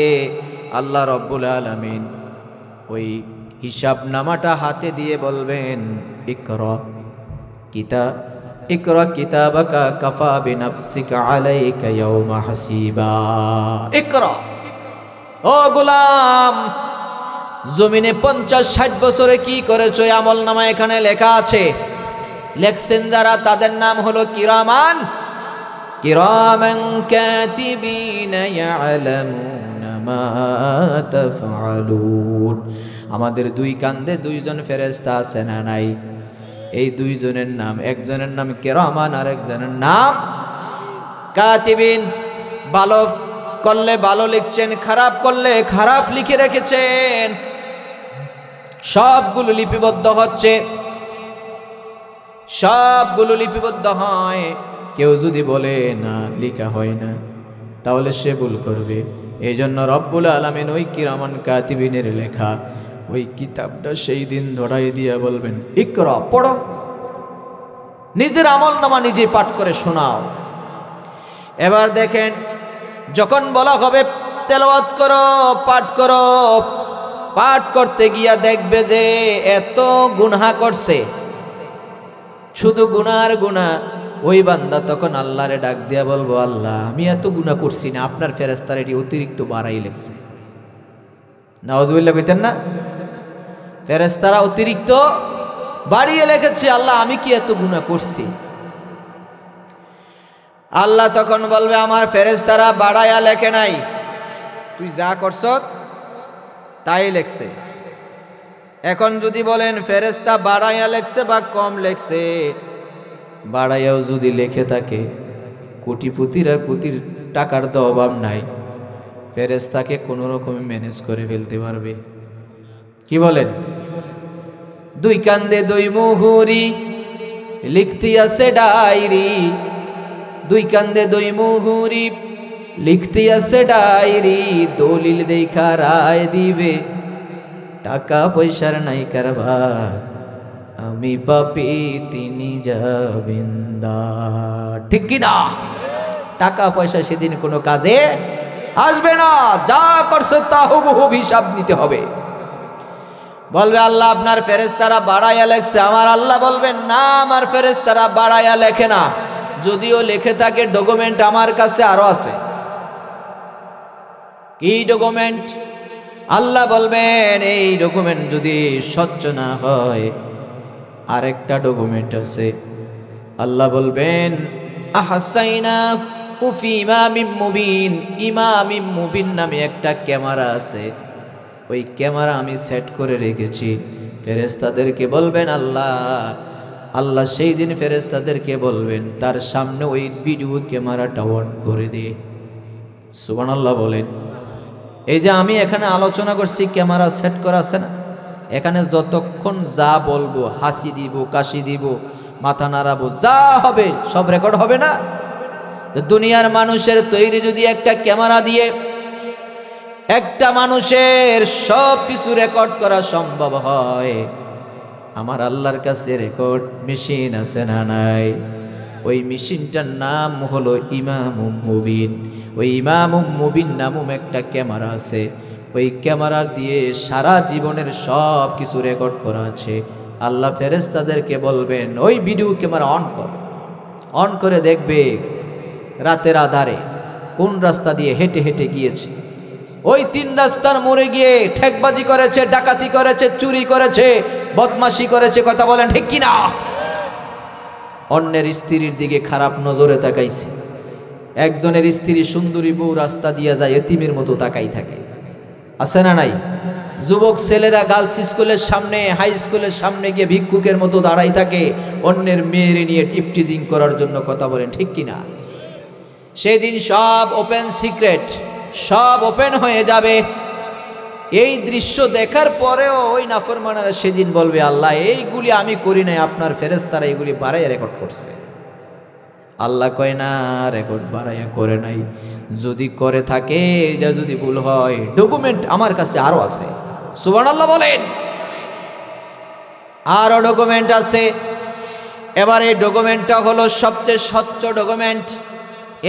আল্লাহ রব্বুল আলামিন ওই হিসাব নামাটা হাতে দিয়ে বলবেন, ইকরা কিতাবাকা কাফা বিনাফসিকা আলাইকা ইয়াওমা হাসিবা। ইকরা, ও গোলাম, জমিনে 50-60 বছরে কি করেছো আমল নামা এখানে লেখা আছে। লেখছেন যারা, তাদের নাম হলো কিরামান কাতিবিনা ইয়ালামুনা মা তাফআলুন। আমাদের 2 কাঁধে 2 জন ফেরেশতা আছে না নাই? এই 2 জনের নাম, একজনের নাম কিরামান আর একজনের নাম কাতিবিন। ভালো করলে ভালো লিখছেন, খারাপ করলে খারাপ লিখে রেখেছেন। সবগুলো লিপিবদ্ধ হচ্ছে, সবগুলো লিপিবদ্ধ হয়। কেউ যদি বলে না লেখা হয় না, তাহলে সে ভুল করবে। এই জন্য রব্বুল আলামিন ওই কিরামান কাতিবিনের লেখা ওই কিতাবটা সেই দিন ধরাই দিয়া বলবেন, ইকরা, পড়ো। নিজের আমল নামা নিজে পাঠ করে শোনাও। এবার দেখেন, যখন বলা হবে তেলাওয়াত করো, পাঠ করো, পাঠ করতে গিয়া দেখবে যে এত গুনাহ করছে, শুধু গুনার গুনাহ। ওই বান্দা তখন আল্লাহরে ডাক দিয়া বলবো, আল্লাহ আমি এত গুনাহ করছি না, আপনার ফেরেশতারা এটি অতিরিক্ত বাড়াই লেখছে। নাউজুবিল্লাহ কইতেন না? ফেরেশতারা অতিরিক্ত বাড়িয়ে লিখেছে, আল্লাহ আমি কি এত গুনাহ করছি? আল্লাহ তখন বলবে, আমার ফেরেশতারা বাড়ায়া লেখে নাই, তুই যা করছ তাই লেখছে। এখন যদি বলেন ফেরেশতা বাড়াইয়া লেখছে বা কম লেখছে, বাড়াইয়াও যদি লেখে থাকে, কোটিপতির আর কোটির টাকার তো অভাব নাই, ফেরেশতাকে কোনো রকমে ম্যানেজ করে ফেলতে পারবে? কি বলেন? দুই কান্দে দুই মুহুরি লিখতে আছে ডায়েরি, দুই কান্দে দুই মুহুরি লিখতে আছে ডায়েরি, দলিল দেখা রায় দিবে, টাকা পয়সার নাই কারবার, আমি পাপী তিনি জাবিনদার। ঠিক কি না? টাকা পয়সা সেদিন কোনো কাজে আসবে না, যা করছে তা হুবহু হিসাব নিতে হবে। বলবে আল্লাহ আপনার ফেরেশতারা বাড়াইয়া লেখছে, আমার আল্লাহ বলবেন না, আমার ফেরেশতারা বাড়াইয়া লেখে না, যদিও লেখে থাকে ডকুমেন্ট আমার কাছে আরো আছে। কি ডকুমেন্ট? আল্লাহ বলবেন এই ডকুমেন্ট যদি স্বচ্ছ না হয়, আরেকটা ডকুমেন্ট আছে। আল্লাহ বলবেন আহসাইনা কুফি ইমামিম মুবিন, ইমামিম মুবিন নামে একটা ক্যামেরা আছে, ওই ক্যামেরা আমি সেট করে রেখেছি। ফেরেশতাদেরকে বলবেন আল্লাহ, আল্লাহ সেই দিন ফেরেশতাদেরকে বলবেন তার সামনে ওই ভিডিও ক্যামেরাটা অন করে দিয়ে। সুবহানাল্লাহ বলেন। এই যে আমি এখানে আলোচনা করছি, ক্যামেরা সেট করা আছে না, এখানে যতক্ষণ যা বলবো, হাসি দিব, কাশি দিব, মাথা নাড়াবো, যা হবে সব রেকর্ড হবে না? দুনিয়ার মানুষের তৈরি যদি একটা ক্যামেরা দিয়ে একটা মানুষের সব কিছু রেকর্ড করা সম্ভব হয়, আমার আল্লাহর কাছে রেকর্ড মেশিন আছে না নাই? ওই মেশিনটার নাম হলো ইমামুম মুবিন। ওই ইমামুম মুবিন নামক একটা ক্যামেরা আছে, ওই ক্যামেরা দিয়ে সারা জীবনের সব কিছু রেকর্ড করা আছে। আল্লাহ ফেরেশতাদেরকে বলবেন ওই ভিডিও ক্যামেরা অন কর, অন করে দেখবে রাতের আধারে কোন রাস্তা দিয়ে হেঁটে হেঁটে গিয়েছে, ওই তিন রাস্তার মোড়ে গিয়ে ঠেকবাজি করেছে, ডাকাতি করেছে, চুরি করেছে, বদমাশি করেছে। কথা বলেন ঠিক কিনা? অন্যের স্ত্রীর দিকে খারাপ নজরে তাকাইছে, একজনের স্ত্রী সুন্দরী বউ রাস্তা দিয়ে যায় এতিমের মতো তাকাই থাকে, আছে না নাই? যুবক ছেলেরা গার্লস স্কুলের সামনে, হাই স্কুলের সামনে গিয়ে ভিক্ষুকের মতো দাঁড়াই থাকে অন্যের মেয়েরে নিয়ে টিপটিজিং করার জন্য। কথা বলেন ঠিক কিনা? সেই দিন সব ওপেন সিক্রেট, সব ওপেন হয়ে যাবে। এই দৃশ্য দেখার পরেও ওই নাফরমানেরা সেদিন বলবে আল্লাহ এইগুলি আমি করি নাই, আপনার ফেরেশতারা এইগুলি বাড়াইয়া রেকর্ড করছে। আল্লাহ কয় না, রেকর্ড বাড়াইয়া করে নাই, যদি করে থাকে এটা যদি ভুল হয় ডকুমেন্ট আমার কাছে আরো আছে। সুবহানাল্লাহ বলেন। আরো ডকুমেন্ট আছে। এবার এই ডকুমেন্টটা হলো সবচেয়ে স্বচ্ছ ডকুমেন্ট।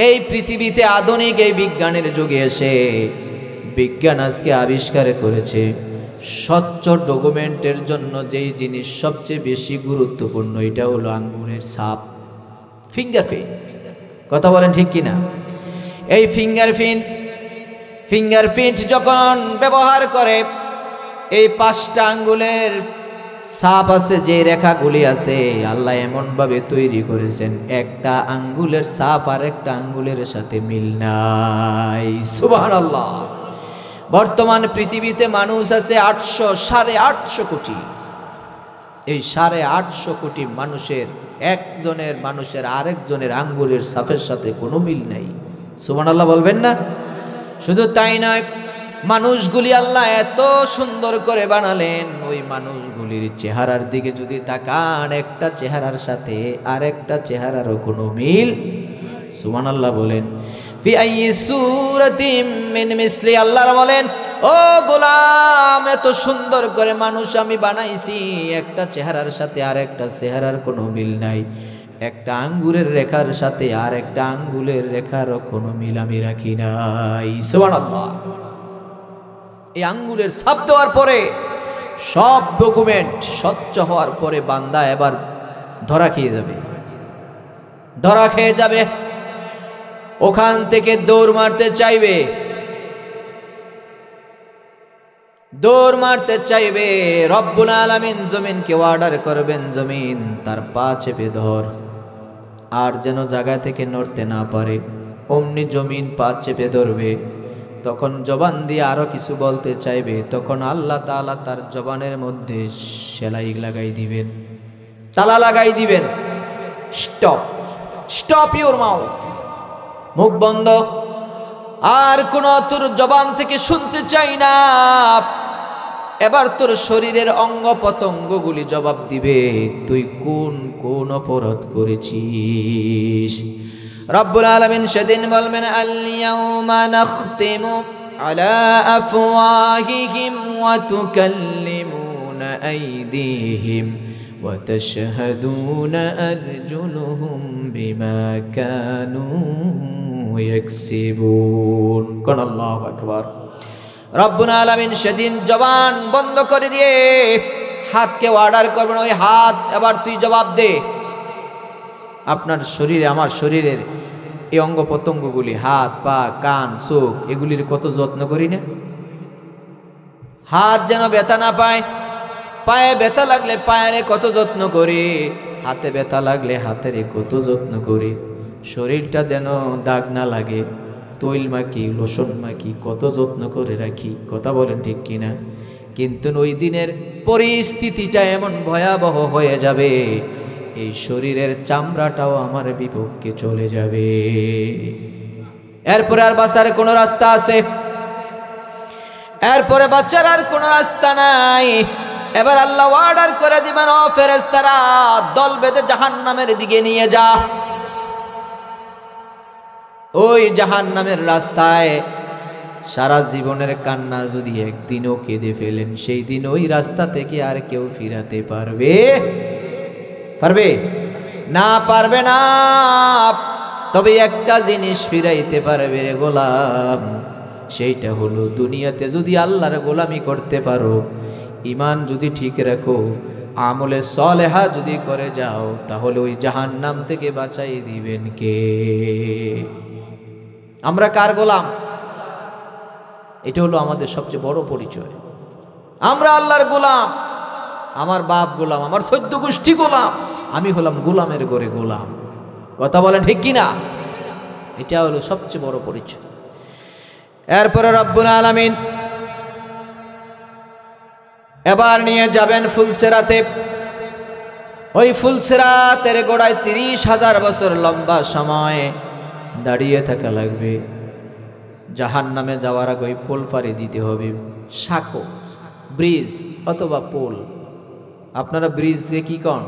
এই পৃথিবীতে আধুনিক এই বিজ্ঞানের যুগে এসে বিজ্ঞান আজকে আবিষ্কার করেছে স্বচ্ছ ডকুমেন্টের জন্য যেই জিনিস সবচেয়ে বেশি গুরুত্বপূর্ণ, এটা হলো আঙ্গুলের ছাপ, ফিঙ্গারপ্রিন্ট। কথা বলেন ঠিক কিনা? এই ফিঙ্গারপ্রিন্ট যখন ব্যবহার করে, এই 5টা আঙ্গুলের ছাপ আছে, যে রেখাগুলি আছে আল্লাহ এমনভাবে তৈরি করেছেন একটা আঙ্গুলের ছাপ আর একটা আঙ্গুলের সাথে মিল নাই। সুবহানাল্লাহ। বর্তমান পৃথিবীতে মানুষ আছে 800 কোটি। এই 850 কোটি মানুষের একজনের মানুষের আরেকজনের আঙ্গুলের ছাপের সাথে কোনো মিল নাই। সুবহানাল্লাহ বলবেন না? শুধু তাই নয়, মানুষগুলি আল্লাহ এত সুন্দর করে বানালেন, ওই মানুষগুলির চেহারার দিকে যদি তাকান, একটা চেহারার সাথে আরেকটা চেহারারও কোনো মিল। সুবহানাল্লাহ বলেন। ফি আইয়ি সূরাতিম মিন মিসলি, আল্লাহ বলেন ও গোলাম এত সুন্দর করে মানুষ আমি বানাইছি, একটা চেহারার সাথে আরেকটা চেহারার কোনো মিল নাই, একটা আঙ্গুলের রেখার সাথে আর একটা আঙ্গুলের রেখারও কোনো মিল আমি রাখি নাই। সুবহানাল্লাহ। এই আঙ্গুলের ছাপ দেওয়ার পরে সব ডকুমেন্ট স্বচ্ছ হওয়ার পরে বান্দা এবার ধরা খেয়ে যাবে, ওখান থেকে দৌড় মারতে চাইবে। রব্বুল আলামিন জমিনকে অর্ডার করবেন, জমিন তার পা চেপে ধর, আর যেন জায়গা থেকে নড়তে না পারে। অমনি জমিন পা চেপে ধরবে। তখন জবান দিয়ে আরো কিছু বলতে চাইবে, তখন আল্লাহ তাআলা তার জবানের মধ্যে সেলাই লাগাই দিবেন, তালা লাগাই দিবেন। স্টপ ইউর মাউথ, মুখ বন্ধ। আর কোন তোর জবান থেকে শুনতে চাই না। এবার তোর শরীরের অঙ্গ প্রত্যঙ্গগুলি জবাব দিবে তুই কোন কোন অপরাধ করেছিস। রব্বুল আলামিন সেদিন বলবেন আল ইয়াউমা নাখতিমু আলা আফওয়াহিহিম ওয়া তুকাল্লিমুনা আইদিহিম ওয়া তাশহাদুনা আরজুলুহুম বিমা কানু ইয়াকসিবুন। কোন আল্লাহু আকবার। রব্বুল আলামিন সেদিন জবান বন্ধ করে দিয়ে হাতকে অর্ডার করবেন, ওই হাত এবার তুই জবাব দে। আপনার শরীরে, আমার শরীরের এই অঙ্গ প্রত্যঙ্গগুলি, হাত পা কান চোখ, এগুলির কত যত্ন করি না। হাত যেন ব্যথা না পায়, পায়ে ব্যথা লাগলে পায়ের কত যত্ন করি, হাতে ব্যথা লাগলে হাতের কত যত্ন করি। শরীরটা যেন দাগ না লাগে, তৈল মাখি লোশন মাখি কত যত্ন করে রাখি। কথা বলেন ঠিক কিনা? কিন্তু ওই দিনের পরিস্থিতিটা এমন ভয়াবহ হয়ে যাবে, এই শরীরের চামড়াটাও আমার বিপক্ষে চলে যাবে। এরপরে আর বাঁচার কোনো রাস্তা আছে? এরপরে বাঁচার আর কোনো রাস্তা নাই। এবার আল্লাহ অর্ডার করে দিবেন, ও ফেরেশতারা দল বেঁধে জাহান্নামের দিকে নিয়ে যা। ওই জাহান্নামের রাস্তায় সারা জীবনের কান্না যদি একদিনও কেঁদে ফেলেন, সেই দিন ওই রাস্তা থেকে আর কেউ ফিরাতে পারবে না? পারবে না। তবে একটা জিনিস ফিরাইতে পারবে রে গোলাম, সেইটা হলো দুনিয়াতে যদি আল্লাহর গোলামি করতে পারো, ঈমান যদি ঠিক রাখো, আমলে সলেহা যদি করে যাও, তাহলে ওই জাহান্নাম থেকে বাঁচাই দিবেন কে? আমরা কার গোলাম? এটা হলো আমাদের সবচেয়ে বড় পরিচয়। আমরা আল্লাহর গোলাম। আমার বাপ গোলাম, আমার 14 গোষ্ঠী গোলাম, আমি হলাম গোলামের ঘরে গোলাম। কথা বলেন ঠিক কিনা? এটা হলো সবচেয়ে বড় পরিচয়। এরপরে রব্বুল আলামিন এবার নিয়ে যাবেন ফুলসিরাতে। ওই ফুলসিরাতের গোড়ায় 30,000 বছর লম্বা সময় দাঁড়িয়ে থাকা লাগবে। জাহান্নামে যাওয়ার আগে ওই পোল পাড়ি দিতে হবে। সাঁকো, ব্রিজ অথবা পোল। আপনারা ব্রিজকে কি কন?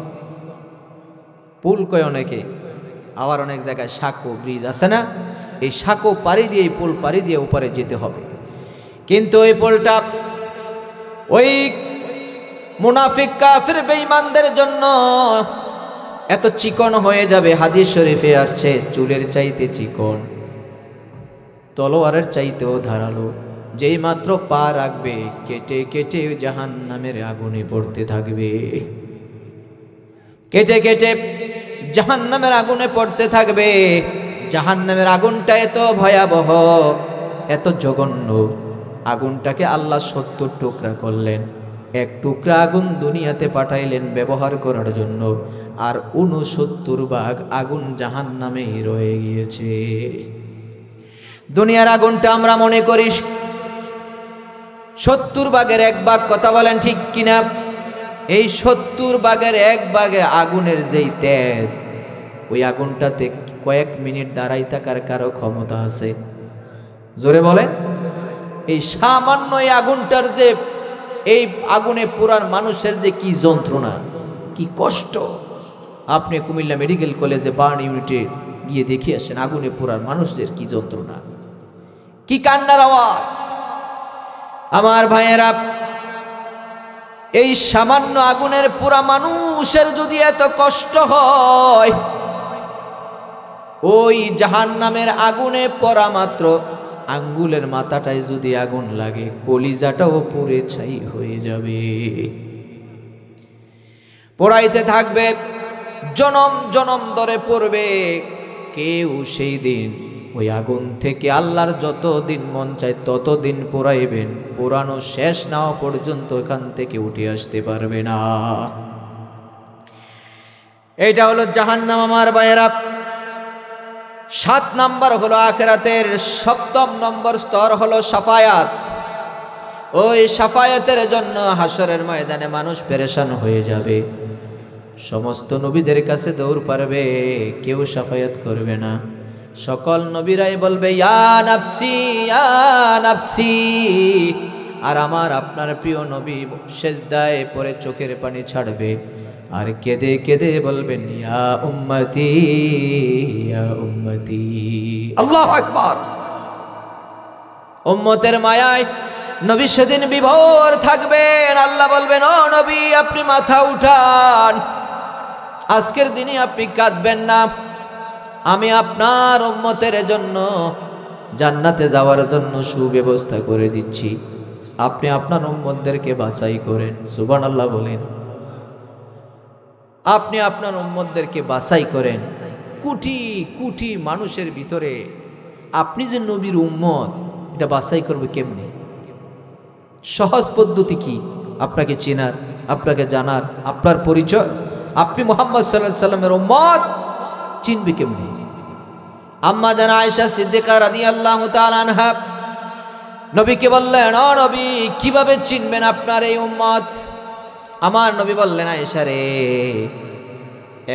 পুল কয় অনেকে, আবার অনেক জায়গায় সাঁকো ব্রিজ আছে না? এই সাঁকো পাড়ি দিয়ে, এই পোল পাড়ি দিয়ে উপরে যেতে হবে। কিন্তু ওই পোলটা ওই মুনাফিক কাফির বেঈমানদের জন্য এত চিকন হয়ে যাবে, হাদিস শরীফে আসছে চুলের চাইতে চিকন, তলোয়ারের চাইতেও ধারালো। যেই মাত্র পা রাখবে কেটে কেটে জাহান্নামের আগুনে পড়তে থাকবে, কেটে কেটে জাহান্নামের আগুনে পড়তে থাকবে। জাহান্নামের আগুনটা এত ভয়াবহ, এত জঘন্য, আগুনটাকে আল্লাহ 70 টুকরা করলেন। এক টুকরা আগুন দুনিয়াতে পাঠাইলেন ব্যবহার করার জন্য, আর 69 ভাগ আগুন জাহান্নামেই রয়ে গিয়েছে। দুনিয়ার আগুনটা আমরা মনে করি 70 ভাগের 1 ভাগ। কথা বলেন ঠিক কিনা? এই 70 ভাগের 1 ভাগে আগুনের যেই তেজ, ওই আগুনটাতে কয়েক মিনিট দাঁড়াই থাকার কারো ক্ষমতা আছে? জোরে বলেন। এই সামান্য এই আগুনটার যে, এই আগুনে পোড়ার মানুষের যে কি যন্ত্রণা, কি কষ্ট। আপনি কুমিল্লা মেডিকেল কলেজে বার্ন ইউনিটে গিয়ে দেখে আসেন আগুনে পোড়ার মানুষদের কি যন্ত্রণা, কি কান্নার আওয়াজ। আমার ভাইয়েরা, এই সামান্য আগুনের পোড়া মানুষের যদি এত কষ্ট হয়, ওই জাহান্নামের আগুনে পড়া মাত্র আঙ্গুলের মাথাটায় যদি আগুন লাগে, কলিজাটাও পুড়ে ছাই হয়ে যাবে। পোড়াইতে থাকবে, জনম জনম ধরে পড়বে। কেউ সেই দিন ওই আগুন থেকে আল্লাহর যতদিন মন চায় ততদিন পোড়াইবেন, পোড়ানো শেষ না হওয়া পর্যন্ত এখান থেকে উঠে আসতে পারবে না। এইটা হলো জাহান্নাম। আমার ভাইয়েরা, 7 নাম্বার হলো আখিরাতের। 7ম নম্বর স্তর হলো শাফায়াত। ওই শাফায়াতের জন্য হাসরের ময়দানে মানুষ পেরেশান হয়ে যাবে। সমস্ত নবীদের কাছে দৌড় পারবে, কেউ শাফায়াত করবে না। সকল নবীরাই বলবে ইয়া নাফসি ইয়া নাফসি। আর আমার আপনার প্রিয় নবী সেজদায় পড়ে চোখের পানি ছাড়বে আর কেঁদে কেঁদে বলবেন ইয়া উম্মতি ইয়া উম্মতি। আল্লাহু আকবার। উম্মতের মায়ায় নবী সেদিন বিভোর থাকবেন। আল্লাহ বলবেন ও নবী আপনি মাথা উঠান, আজকের দিনে আপনি কাঁদবেন না। আমি আপনার উম্মতের জন্য জান্নাতে যাওয়ার জন্য সুব্যবস্থা করে দিচ্ছি, আপনি আপনার উম্মতদেরকে বাছাই করেন। সুবহানাল্লাহ বলেন। আপনি আপনার উম্মতদেরকে বাছাই করেন। কোটি কোটি মানুষের ভিতরে আপনি যে নবীর উম্মত এটা বাছাই করবে কেমনে? সহজ পদ্ধতি কি? আপনাকে চেনার, আপনাকে জানার, আপনার পরিচয়। আপনি মুহাম্মদ সাল্লাল্লাহু আলাইহি সাল্লামের উম্মত চিনবে কেমনে? আম্মা জান আয়েশা সিদ্দিকা রাদিয়াল্লাহু তাআলা আনহা নবীকে বললেন ও নবী কিভাবে চিনবেন আপনার এই উম্মত? আমার নবী বললেন আয়েশা রে,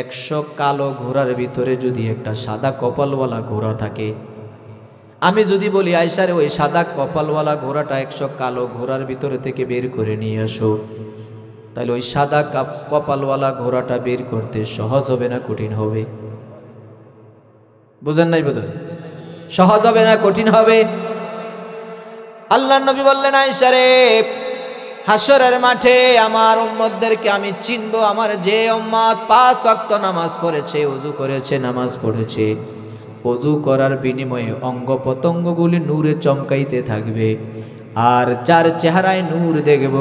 100 কালো ঘোড়ার ভিতরে যদি একটা সাদা কপালওয়ালা ঘোড়া থাকে, আমি যদি বলি আয়েশা রে ওই সাদা কপালওয়ালা ঘোড়াটা 100 কালো ঘোড়ার ভিতরে থেকে বের করে নিয়ে আসো, তাহলে ওই সাদা কপালওয়ালা ঘোড়াটা বের করতে সহজ হবে না কঠিন হবে? বুঝেন নাই বোধহয়? সহজ হবে না কঠিন হবে? আল্লাহর নবী বললেন আয়েশা রে, হাসরের মাঠে আমার উম্মতদেরকে আমি চিনবো। আমার যে উম্মত 5 ওয়াক্ত নামাজ পড়েছে, ওযু করেছে, নামাজ পড়েছে, ওযু করার বিনিময়ে অঙ্গ প্রত্যঙ্গগুলি নূরে চমকাইতে থাকবে, আর যার চেহারায় নূর দেখব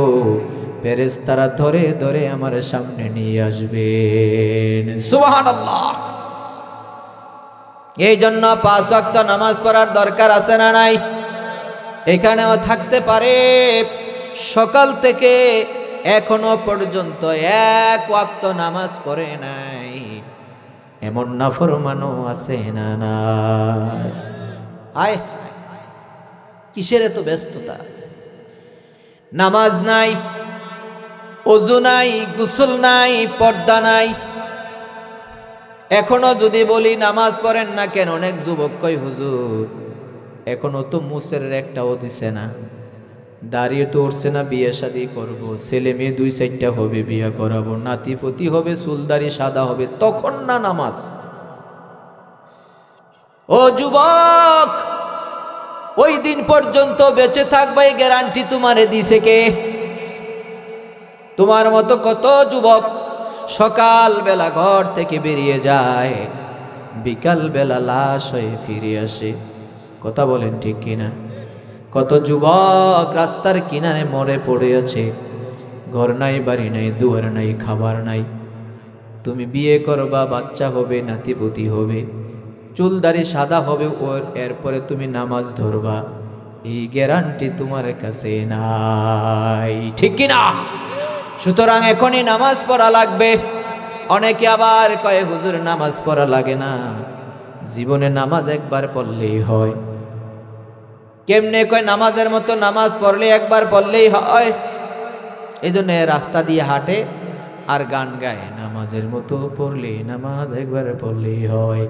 ফেরেশতারা ধরে ধরে আমার সামনে নিয়ে আসবেন। সুবহানাল্লাহ। এই জন্য 5 ওয়াক্ত নামাজ পড়ার দরকার আছে না নাই? এখানেও থাকতে পারে সকাল থেকে এখনো পর্যন্ত 1 ওয়াক্ত নামাজ পড়ে নাই, এমন নাফরমানও আছে না নাই? আয় কিসের এত ব্যস্ততা? নামাজ নাই, ওযু নাই, গোসল নাই, পর্দা নাই। এখনো যদি বলি নামাজ পড়েন না কেন, অনেক যুবক কয় হুজুর এখনো তো মুসের একটাও দিছে না, দাঁড়িয়ে তো উঠছে না, বিয়ে শাদী করবো, ছেলে মেয়ে 2-4টা হবে, বিয়ে করাবো, নাতিপতি হবে, চুলদারি সাদা হবে, তখন না নামাজ। ও যুবক, ওই দিন পর্যন্ত বেঁচে থাকবে গ্যারান্টি তোমারে দিছে কে? তোমার মতো কত যুবক সকাল বেলা ঘর থেকে বেরিয়ে যায়, বিকাল বেলা লাশ হয়ে ফিরে আসে। কথা বলেন ঠিক কিনা? কত যুবক রাস্তার কিনারে মরে পড়ে আছে, ঘর নাই, বাড়ি নাই, দুয়ার নাই, খাবার নাই। তুমি বিয়ে করবা, বাচ্চা হবে, নাতিপুতি হবে, চুলদারি সাদা হবে, ওর এরপরে তুমি নামাজ ধরবা, এই গ্যারান্টি তোমার কাছে নাই, ঠিক কিনা? সুতরাং এখনই নামাজ পড়া লাগবে। অনেকে আবার কয়ে হুজুর নামাজ পড়া লাগে না, জীবনে নামাজ একবার পড়লেই হয়। কেমনে কয়? নামাজের মতো নামাজ পড়লে একবার পড়লেই হয়। এই জন্য রাস্তা দিয়ে হাঁটে আর গান গায়, নামাজের মতো পড়লে নামাজ একবার পড়লেই হয়।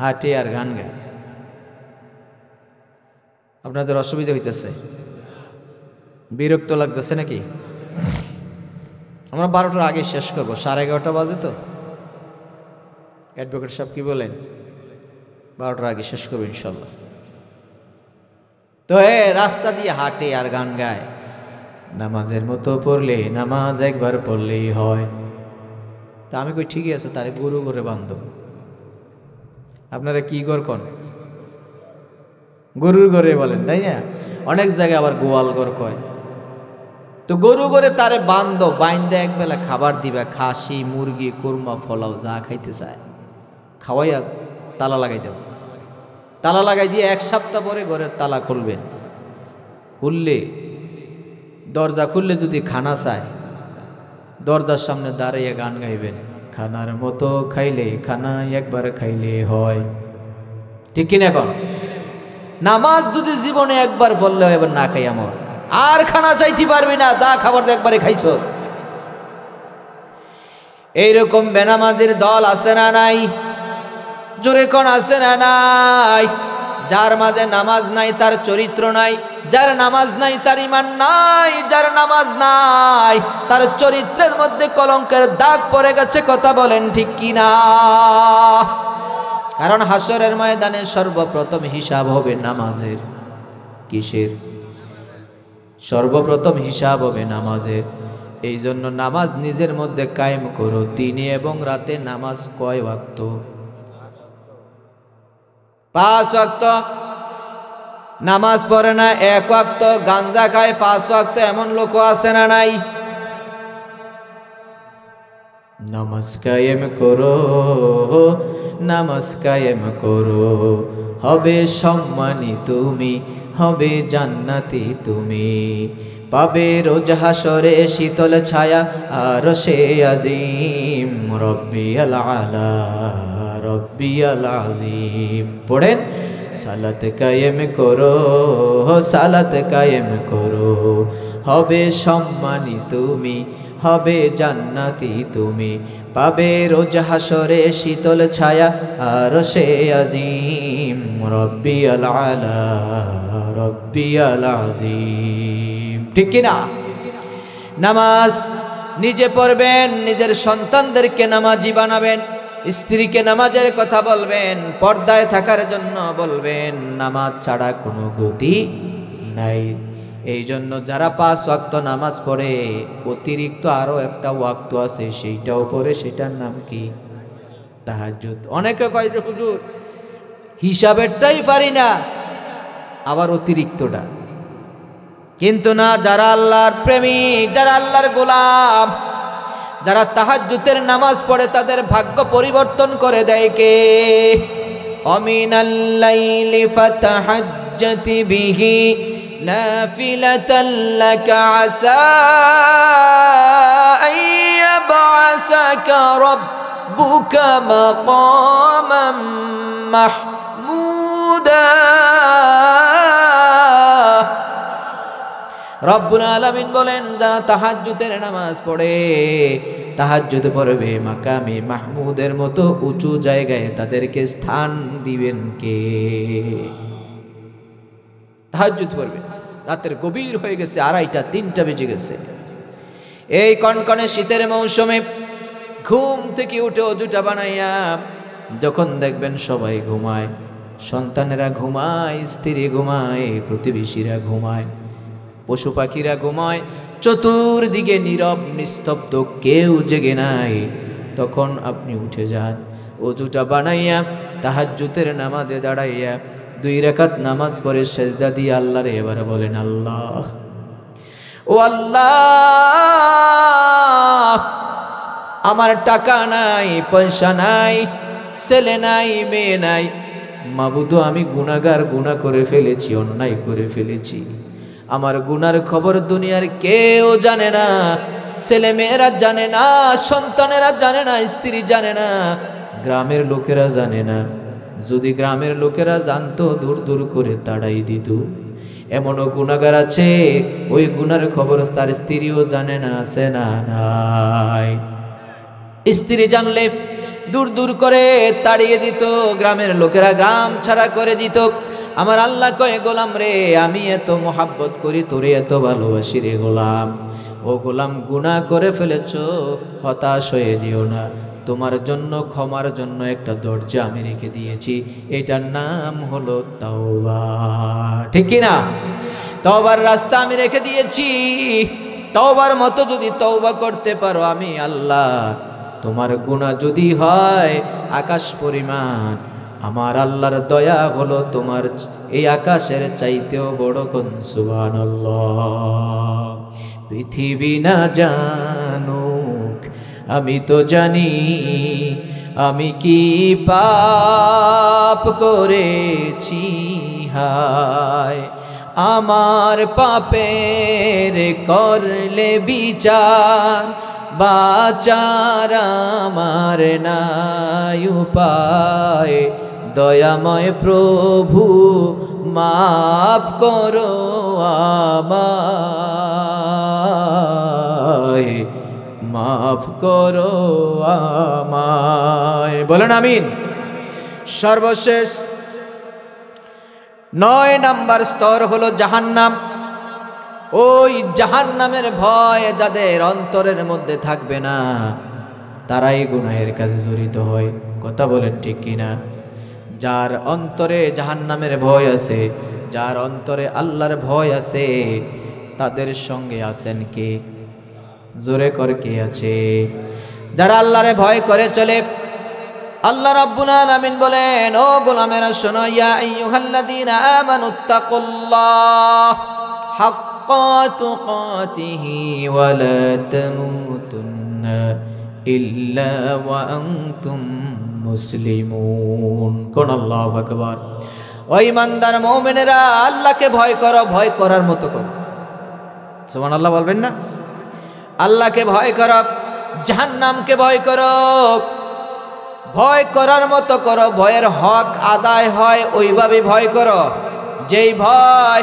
হাঁটে আর গান গায়। আপনাদের অসুবিধা হইতেছে? বিরক্ত লাগতেছে নাকি? আমরা 12টার আগে শেষ করবো, 11:30 বাজে তো। অ্যাডভোকেট সাহেব কি বলেন? 12টার আগে শেষ করবো ইনশাল্লাহ। তো রাস্তা দিয়ে হাঁটে আর গান গায়, নামাজের মতো পড়লে নামাজ একবার পড়লেই হয়। তা আমি কই ঠিকই আছে, তারে গরু করে বান্ধ। আপনারা কি গর কন? গরুর ঘরে বলেন, তাই না? অনেক জায়গায় আবার গোয়াল ঘর কয়। তো গরু করে তারে বান্ধ, বাইন্দে একবেলা খাবার দিবা, খাসি, মুরগি, কুরমা, ফলাও যা খাইতে চায় খাওয়াইয়া তালা লাগাই দেব। তালা লাগাই দিয়ে 1 সপ্তাহ পরে ঘরের তালা খুলবেন। খুললে, দরজা খুললে যদি খানা চায়, দরজার সামনে দাঁড়াইয়া গান গাইবেন, খানার মতো খাইলে খানা একবার খাইলে হয়, ঠিক কিনা? এখন নামাজ যদি জীবনে একবার পড়লে এবার না খাই আমার আর খানা চাইতে পারবি না, দা খাবার একবারে খাইছ। এইরকম বেনামাজির দল আছে না নাই? জোরে কোন আছে না নাই? যার মাঝে নামাজ নাই তার চরিত্র নাই, যার নামাজ নাই তার ঈমান নাই, যার নামাজ নাই তার চরিত্রের মধ্যে কলঙ্কের দাগ পড়ে গেছে। কথা বলেন ঠিক কিনা? কারণ হাসরের ময়দানে সর্বপ্রথম হিসাব হবে নামাজের। কিসের? সর্বপ্রথম হিসাব হবে নামাজের। এই জন্য নামাজ নিজের মধ্যে কায়েম করো। দিনে এবং রাতে নামাজ কয় ওয়াক্ত? 5 ওয়াক্ত। নামাজ পড়ে না 1 ওয়াক্ত, গাঞ্জা খায় 5 ওয়াক্ত, এমন লোক আছে না নাই? নামাজ কায়েম করো, নামাজ কায়েম করো, হবে সম্মানী তুমি, হবে জান্নাতি তুমি, পাবে রোজ হাসরে শীতল ছায়া আরশে আজিম। রব্বিয়াল আলা, রব্বিয়াল আজিম। পড়েন, সালাত কায়েম করো, সালাত কায়েম করো, হবে সম্মানী তুমি, হবে জান্নাতি তুমি, পাবে রোজ হাসরে শীতল ছায়া আরশে আজিম। রব্বিয়াল আলা, রব্বিয়াল আজিম। ঠিক কিনা? নামাজ নিজে পড়বেন, নিজের সন্তানদেরকে নামাজি বানাবেন, স্ত্রীকে নামাজের কথা বলবেন, পর্দায় থাকার জন্য বলবেন। নামাজ ছাড়া কোনো গতি নাই। এই জন্য যারা 5 ওয়াক্ত নামাজ পড়ে, অতিরিক্ত আরো একটা ওয়াক্ত আছে, সেইটাও পড়ে। সেটার নাম কি? তাহাজ্জুদ। অনেকে কয় যে হুজুর হিসাবেরটাই পারি না, আবার অতিরিক্তটা। কিন্তু না, যারা আল্লাহর প্রেমিক, যারা আল্লাহর গোলাম, যারা তাহাজ্জুদের নামাজ পড়ে, তাদের ভাগ্য পরিবর্তন করে দেয় কে? অমিনাল লাইলি ফাতাহাজ্জাত বিহি নাফিলাতান লাকা আসা আইয়াবআসাকা রাব্বুকা মাকামান মাহমুদা। রব্বুল আলামিন বলেন, যারা তাহাজ্জুদের নামাজ পড়ে, তাহাজ্জুদ পড়বে, মাকামে মাহমুদের মতো উঁচু জায়গায় তাদেরকে স্থান দিবেন কে? তাহাজ্জুদ পড়বে। রাতের গভীর হয়ে গেছে, 2:30 3টা বেজে গেছে। এই কনকনে শীতের মৌসুমে ঘুম থেকে উঠে অজুটা বানাইয়া যখন দেখবেন সবাই ঘুমায়, সন্তানেরা ঘুমায়, স্ত্রী ঘুমায়, প্রতিবেশীরা ঘুমায়, পশু পাখিরা ঘুমায়, চতুর্দিকে নীরব নিস্তব্ধ, কেউ জেগে নাই, তখন আপনি উঠে যান, অজুটা বানাইয়া তাহাজ্জুদের নামাজে দাঁড়াইয়া 2 রাকাত নামাজ পড়ে সেজদা দিয়ে আল্লাহরে এবার বলেন, আল্লাহ, ও আল্লাহ, আমার টাকা নাই, পয়সা নাই, ছেলে নাই, মেয়ে নাই, মাবুদ, আমি গুনাহগার, গুনাহ করে ফেলেছি, অন্যায় করে ফেলেছি। আমার গুনার খবর দুনিয়ার কেউ জানে না, ছেলে মেয়েরা জানে না, সন্তানেরা জানে না, স্ত্রী জানে না, গ্রামের লোকেরা জানে না। যদি গ্রামের লোকেরা জানতো, দূর দূর করে তাড়াই দিত। এমনও গুনাহগার আছে, ওই গুনার খবর তার স্ত্রীও জানে না। আছে না নাই? স্ত্রী জানলে দূর দূর করে তাড়িয়ে দিত, গ্রামের লোকেরা গ্রাম ছাড়া করে দিত। আমার আল্লাহ কয়, গোলাম রে, আমি এত মোহাব্বত করি, তোরে এত ভালোবাসি রে গোলাম। ও গোলাম, গুনাহ করে ফেলেছ, হতাশ হয়ে যেও না। তোমার জন্য, ক্ষমার জন্য একটা দরজা আমি রেখে দিয়েছি, এটার নাম হলো তাওবা। ঠিক কি না? তওবার রাস্তা আমি রেখে দিয়েছি। তওবার মতো যদি তওবা করতে পারো, আমি আল্লাহ, তোমার গুনাহ যদি হয় আকাশ পরিমাণ, আমার আল্লাহর দয়া হলো তোমার এই আকাশের চাইতেও বড়। কোন সুবহানাল্লাহ। পৃথিবী না জানুক, আমি তো জানি, আমি কি পাপ করেছি, হায় আমার পাপের করলে বিচার, বাঁচার আমার নাই উপায়। দয়াময় প্রভু, মাফ করো আমায়, মাফ করো আমায়। বলেন আমিন। সর্বশেষ 9 নাম্বার স্তর হলো জাহান্নাম। ওই জাহান্নামের ভয় যাদের অন্তরের মধ্যে থাকবে না, তারাই গুনাহের কাজে জড়িত হয়। কথা বলেন ঠিক কিনা? যার অন্তরে জাহান্নামের ভয় আছে, যার অন্তরে আল্লাহর ভয় আছে, তাদের সঙ্গে আছেন কে? জোরে কর, কে আছে? যারা আল্লাহরে ভয় করে চলে। আল্লাহ রাব্বুল আলামিন বলেন, ও গোলামেরা শোনো, ইয়া আইয়ুহাল্লাযীনা আমানুত্তাকুল্লাহ হাক্কা তুকাতিহি ওয়া লা তামুতুন্না ইল্লা ওয়া আনতুম মুসলিমুন। কোন আল্লাহু আকবার। ও ঈমানদার মুমিনেরা, আল্লাহকে ভয় করো, ভয় করার মতো করো। সুবহানাল্লাহ বলবেন না? আল্লাহকে ভয় করো, জাহান্নামকে ভয় করো, ভয় করার মতো করো। ভয়ের হক আদায় হয় ওইভাবে ভয় করো, যেই ভয়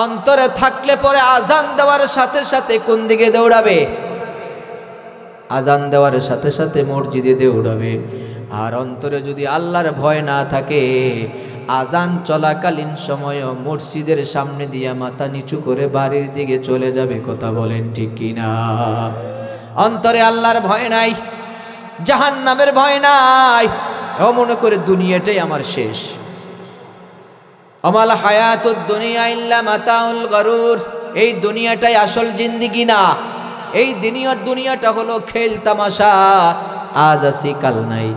অন্তরে থাকলে পরে আজান দেওয়ার সাথে সাথে কোন দিকে দৌড়াবে? আজান দেওয়ার সাথে সাথে মসজিদে দৌড়াবে। আর অন্তরে যদি আল্লাহর ভয় না থাকে, আজান চলাকালীন সময়ও মসজিদের সামনে দিয়া মাথা নিচু করে বাড়ির দিকে চলে যাবে। কথা বলেন ঠিক কিনা? অন্তরে আল্লাহর ভয় নাই, জাহান্নামের ভয় নাই, ও মনে করে দুনিয়াটাই আমার শেষ। আমাল হায়াতুদ দুনিয়া ইল্লা মাতাউল গরুর। এই দুনিয়াটাই আসল জিন্দেগি না। এই দুনিয়াটা হলো খেল তামাশা। আজ আছি কাল নাই,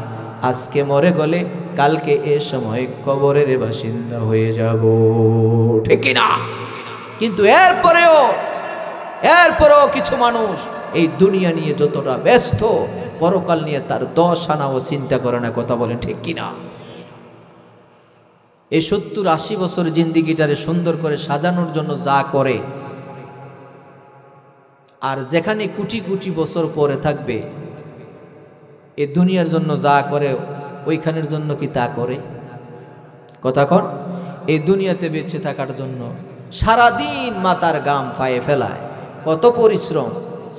আজকে মরে গেলে কালকে এ সময় কবরের বাসিন্দা হয়ে যাব, ঠিক না? কিন্তু এরপরেও কিছু মানুষ এই দুনিয়া নিয়ে যতটা ব্যস্ত, পরকাল নিয়ে তার 10 আনাও চিন্তা করে না। কথা বলেন ঠিক কিনা? এই 70-80 বছর জিন্দিগিটারে সুন্দর করে সাজানোর জন্য যা করে, আর যেখানে কোটি কোটি বছর পরে থাকবে, এই দুনিয়ার জন্য যা করে ওইখানের জন্য কি তা করে? কথা কন। এই দুনিয়াতে বেঁচে থাকার জন্য সারাদিন মাথার গাম পায়ে ফেলায়, কত পরিশ্রম,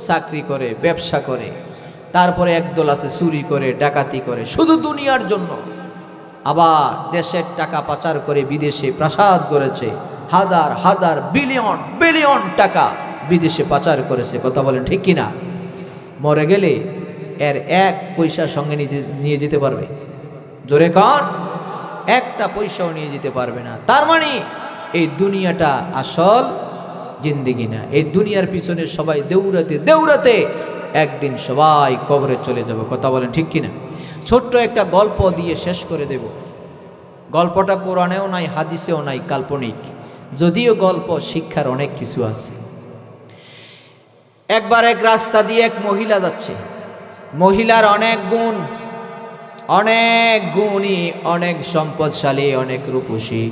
চাকরি করে, ব্যবসা করে, তারপরে একদল আছে চুরি করে, ডাকাতি করে, শুধু দুনিয়ার জন্য। আবার দেশের টাকা পাচার করে বিদেশে প্রাসাদ করেছে, হাজার হাজার বিলিয়ন বিলিয়ন টাকা বিদেশে পাচার করেছে। কথা বলেন ঠিক কিনা? মরে গেলে এর 1 পয়সা সঙ্গে নিয়ে যেতে পারবে? জোরে কন। 1টা পয়সাও নিয়ে যেতে পারবে না। তার মানে এই দুনিয়াটা আসল জিন্দেগি না। এই দুনিয়ার পিছনে সবাই দৌড়াতে দৌড়াতে একদিন সবাই কবরে চলে যাবে। কথা বলেন ঠিক কিনা? ছোট্ট একটা গল্প দিয়ে শেষ করে দেব। গল্পটা কোরআনেও নাই, হাদিসেও নাই, কাল্পনিক। যদিও গল্প, শিক্ষার অনেক কিছু আছে। একবার এক রাস্তা দিয়ে এক মহিলা যাচ্ছে। মহিলার অনেক গুণ, অনেক গুণী, অনেক সম্পদশালী, অনেক রূপসী,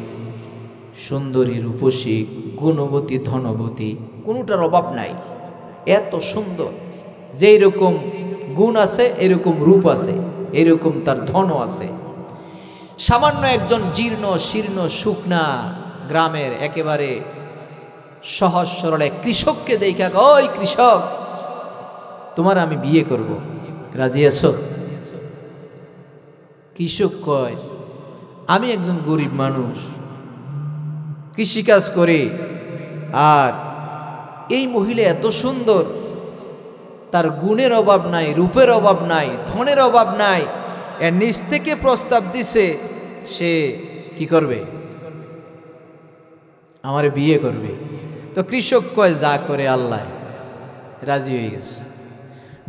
সুন্দরী, রূপসী, গুণবতী, ধনবতী, কোনোটার অভাব নাই। এত সুন্দর, যেই রকম গুণ আছে এরকম রূপ আছে, এরকম তার ধনও আছে। সামান্য একজন জীর্ণ শীর্ণ শুকনা গ্রামের একেবারে সহজ সরল এক কৃষককে দেখা, ওই কৃষক, তোমার আমি বিয়ে করব, রাজি আছো? কৃষক কয়, আমি একজন গরিব মানুষ, কৃষিকাজ করি, আর এই মহিলা এত সুন্দর, তার গুণের অভাব নাই, রূপের অভাব নাই, ধনের অভাব নাই, এর নিজ থেকে প্রস্তাব দিছে, সে কি করবে? আমার বিয়ে করবে। তো কৃষক কয়, যা করে আল্লাহ, রাজি হয়ে গেছে।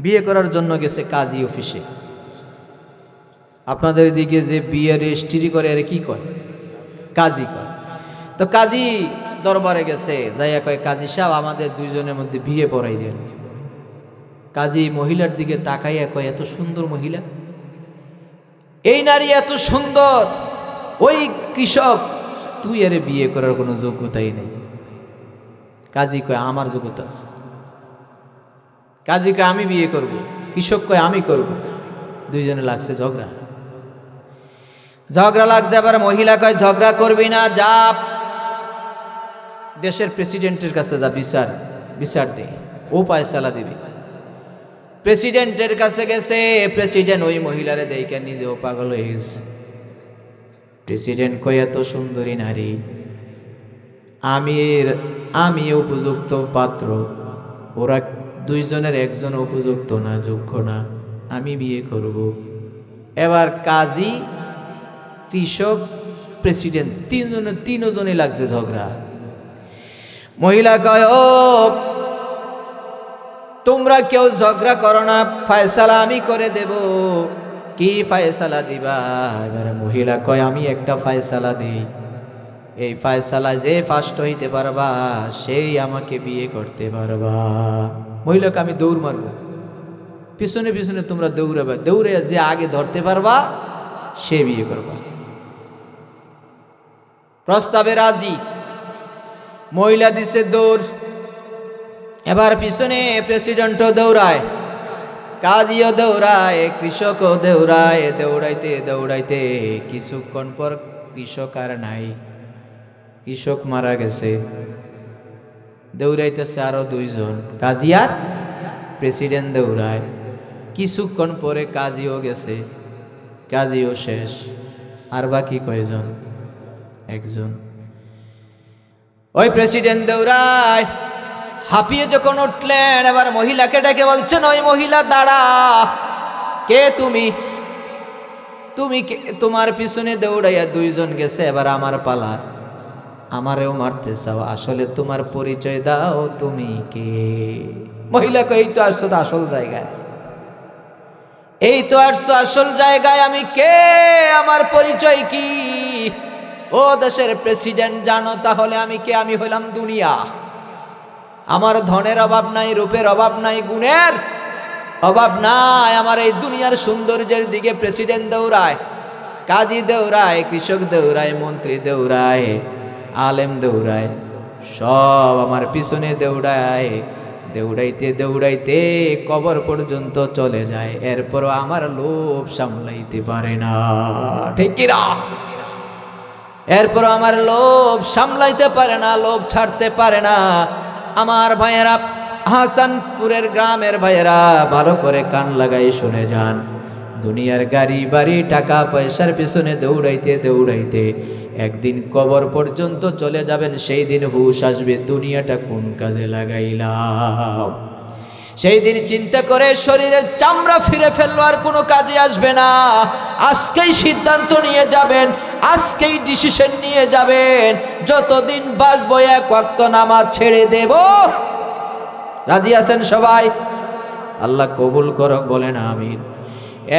বিয়ে করার জন্য গেছে কাজী অফিসে। আপনাদের দিকে যে বিয়ে রেজিস্ট্রি করে আরে কি কয়? কাজী কয়। তো কাজী দরবারে গেছে, যাইয়া কয়, কাজী সাহেব, আমাদের দুইজনের মধ্যে বিয়ে পড়াই দেন। কাজী মহিলার দিকে তাকাইয়া কয়, এত সুন্দর মহিলা, এই নারী এত সুন্দর, ওই কৃষক, তুই আরে বিয়ে করার কোনো যোগ্যতাই নেই। কাজী কয়, আমার যোগ্যতা আছে। কাজী কয়, আমি বিয়ে করব। কৃষক কয়, আমি করব। দুইজনে লাগছে ঝগড়া। ঝগড়া লাগছে। আবার মহিলা কয়, ঝগড়া করবি না, যা দেশের প্রেসিডেন্টের কাছে যা, বিচার দে, ও পায়সালা দিবি। প্রেসিডেন্টের কাছে গেছে। প্রেসিডেন্ট ওই মহিলারে দেখে নিজেও পাগল হয়ে গেছে। প্রেসিডেন্ট কই এত সুন্দরী নারী, আমি উপযুক্ত পাত্র, ওরা দুইজনের একজন উপযুক্ত না, যোগ্য না, আমি বিয়ে করব। এবার কাজী, কৃষক, প্রেসিডেন্ট তিনজনে লাগছে ঝগড়া। মহিলা কয়, ও তোমরা কেউ ঝগড়া করো না, ফয়সালা আমি করে দেব। কি ফয়সালা দিবা? এবারে মহিলা কয়, আমি একটা ফয়সালা দিই, এই ফয়সালা যে ফার্স্ট হইতে পারবা সেই আমাকে বিয়ে করতে পারবা। মহিলাকে আমি দৌড় মারব, পিছনে পিছনে তোমরা দৌড়াবে, দৌড়ে যে আগে ধরতে পারবা সে বিয়ে করবা। প্রস্তাবে রাজি, মহিলা দিছে দৌড়। এবার পিছনে প্রেসিডেন্টও দৌড়ায়, কাজীও দৌড়ায়, কৃষকও দৌড়ায়। দৌড়াইতে দৌড়াইতে কিছুক্ষণ পর কৃষক আর নাই, কৃষক মারা গেছে। দৌড়াইতেছে আরো দুইজন, কাজী আর প্রেসিডেন্ট দৌড়ায়। কিছুক্ষণ পরে কাজীও গেছে, কাজীও শেষ। আর বাকি কয়জন? একজন। ওই প্রেসিডেন্ট দৌড়ায়, হাঁপিয়ে যখন উঠলেন এবার মহিলাকে ডেকে বলছেন, ওই মহিলা দাঁড়া, কে তুমি? তুমি তোমার পিছনে দৌড়াইয়া দুইজন গেছে, এবার আমার পালা, আমারেও মারতে চাও, আসলে তোমার পরিচয় দাও, তুমি কে? মহিলা কই, এই তো আসছো আসল জায়গায়, এই তো আসছো আসল জায়গায়, আমি কে, আমার পরিচয় কি? ও দেশের প্রেসিডেন্ট, জানো তাহলে আমি কে? আমি হইলাম দুনিয়া, আমার ধনের অভাব নাই, রূপের অভাব নাই, গুণের অভাব নাই। আমার এই দুনিয়ার সৌন্দর্যের দিকে প্রেসিডেন্ট দৌড়ায়, কাজী দৌড়ায়, কৃষক দৌড়ায়, মন্ত্রী দৌড়ায়, আলেম দৌড়ায়, সব আমার পিছনে দৌড়ায়। দৌড়াইতে দৌড়াইতে কবর পর্যন্ত চলে যায়, এরপরও আমার লোভ সামলাইতে পারে না, ঠিক কি না? এরপরও আমার লোভ সামলাইতে পারে না, লোভ ছাড়তে পারে না। আমার ভাইয়েরা, হাসানপুরের গ্রামের ভাইয়েরা, ভালো করে কান লাগাই শুনে যান। দুনিয়ার গাড়ি বাড়ি টাকা পয়সার পিছনে দৌড়াইতে দৌড়াইতে একদিন কবর পর্যন্ত চলে যাবেন, সেই দিন হুঁশ আসবে দুনিয়াটা কোন কাজে লাগাইলাম। সেই দিন চিন্তা করে শরীরের চামড়া ফিরে ফেললো, আর কোনো কাজে আসবে না। আজকেই সিদ্ধান্ত নিয়ে যাবেন, আজকেই ডিসিশন নিয়ে যাবেন, যতদিন বাঁচবো এক ওয়াক্ত নামাজ ছেড়ে দেব। রাজি আছেন সবাই? আল্লাহ কবুল করক, বলেন আমিন।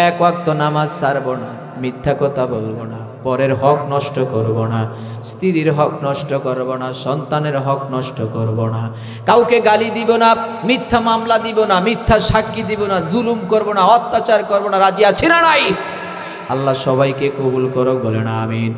এক ওয়াক্ত নামাজ ছাড়বো না, মিথ্যা কথা বলবো না, পরের হক নষ্ট করব না, স্ত্রীর হক নষ্ট করব না, সন্তানের হক নষ্ট করব না, কাউকে গালি দিব না, মিথ্যা মামলা দিব না, মিথ্যা সাক্ষী দিব না, জুলুম করব না, অত্যাচার করব না। রাজি আছি না নাই? আল্লাহ সবাইকে কবুল করক, বলেন আমিন।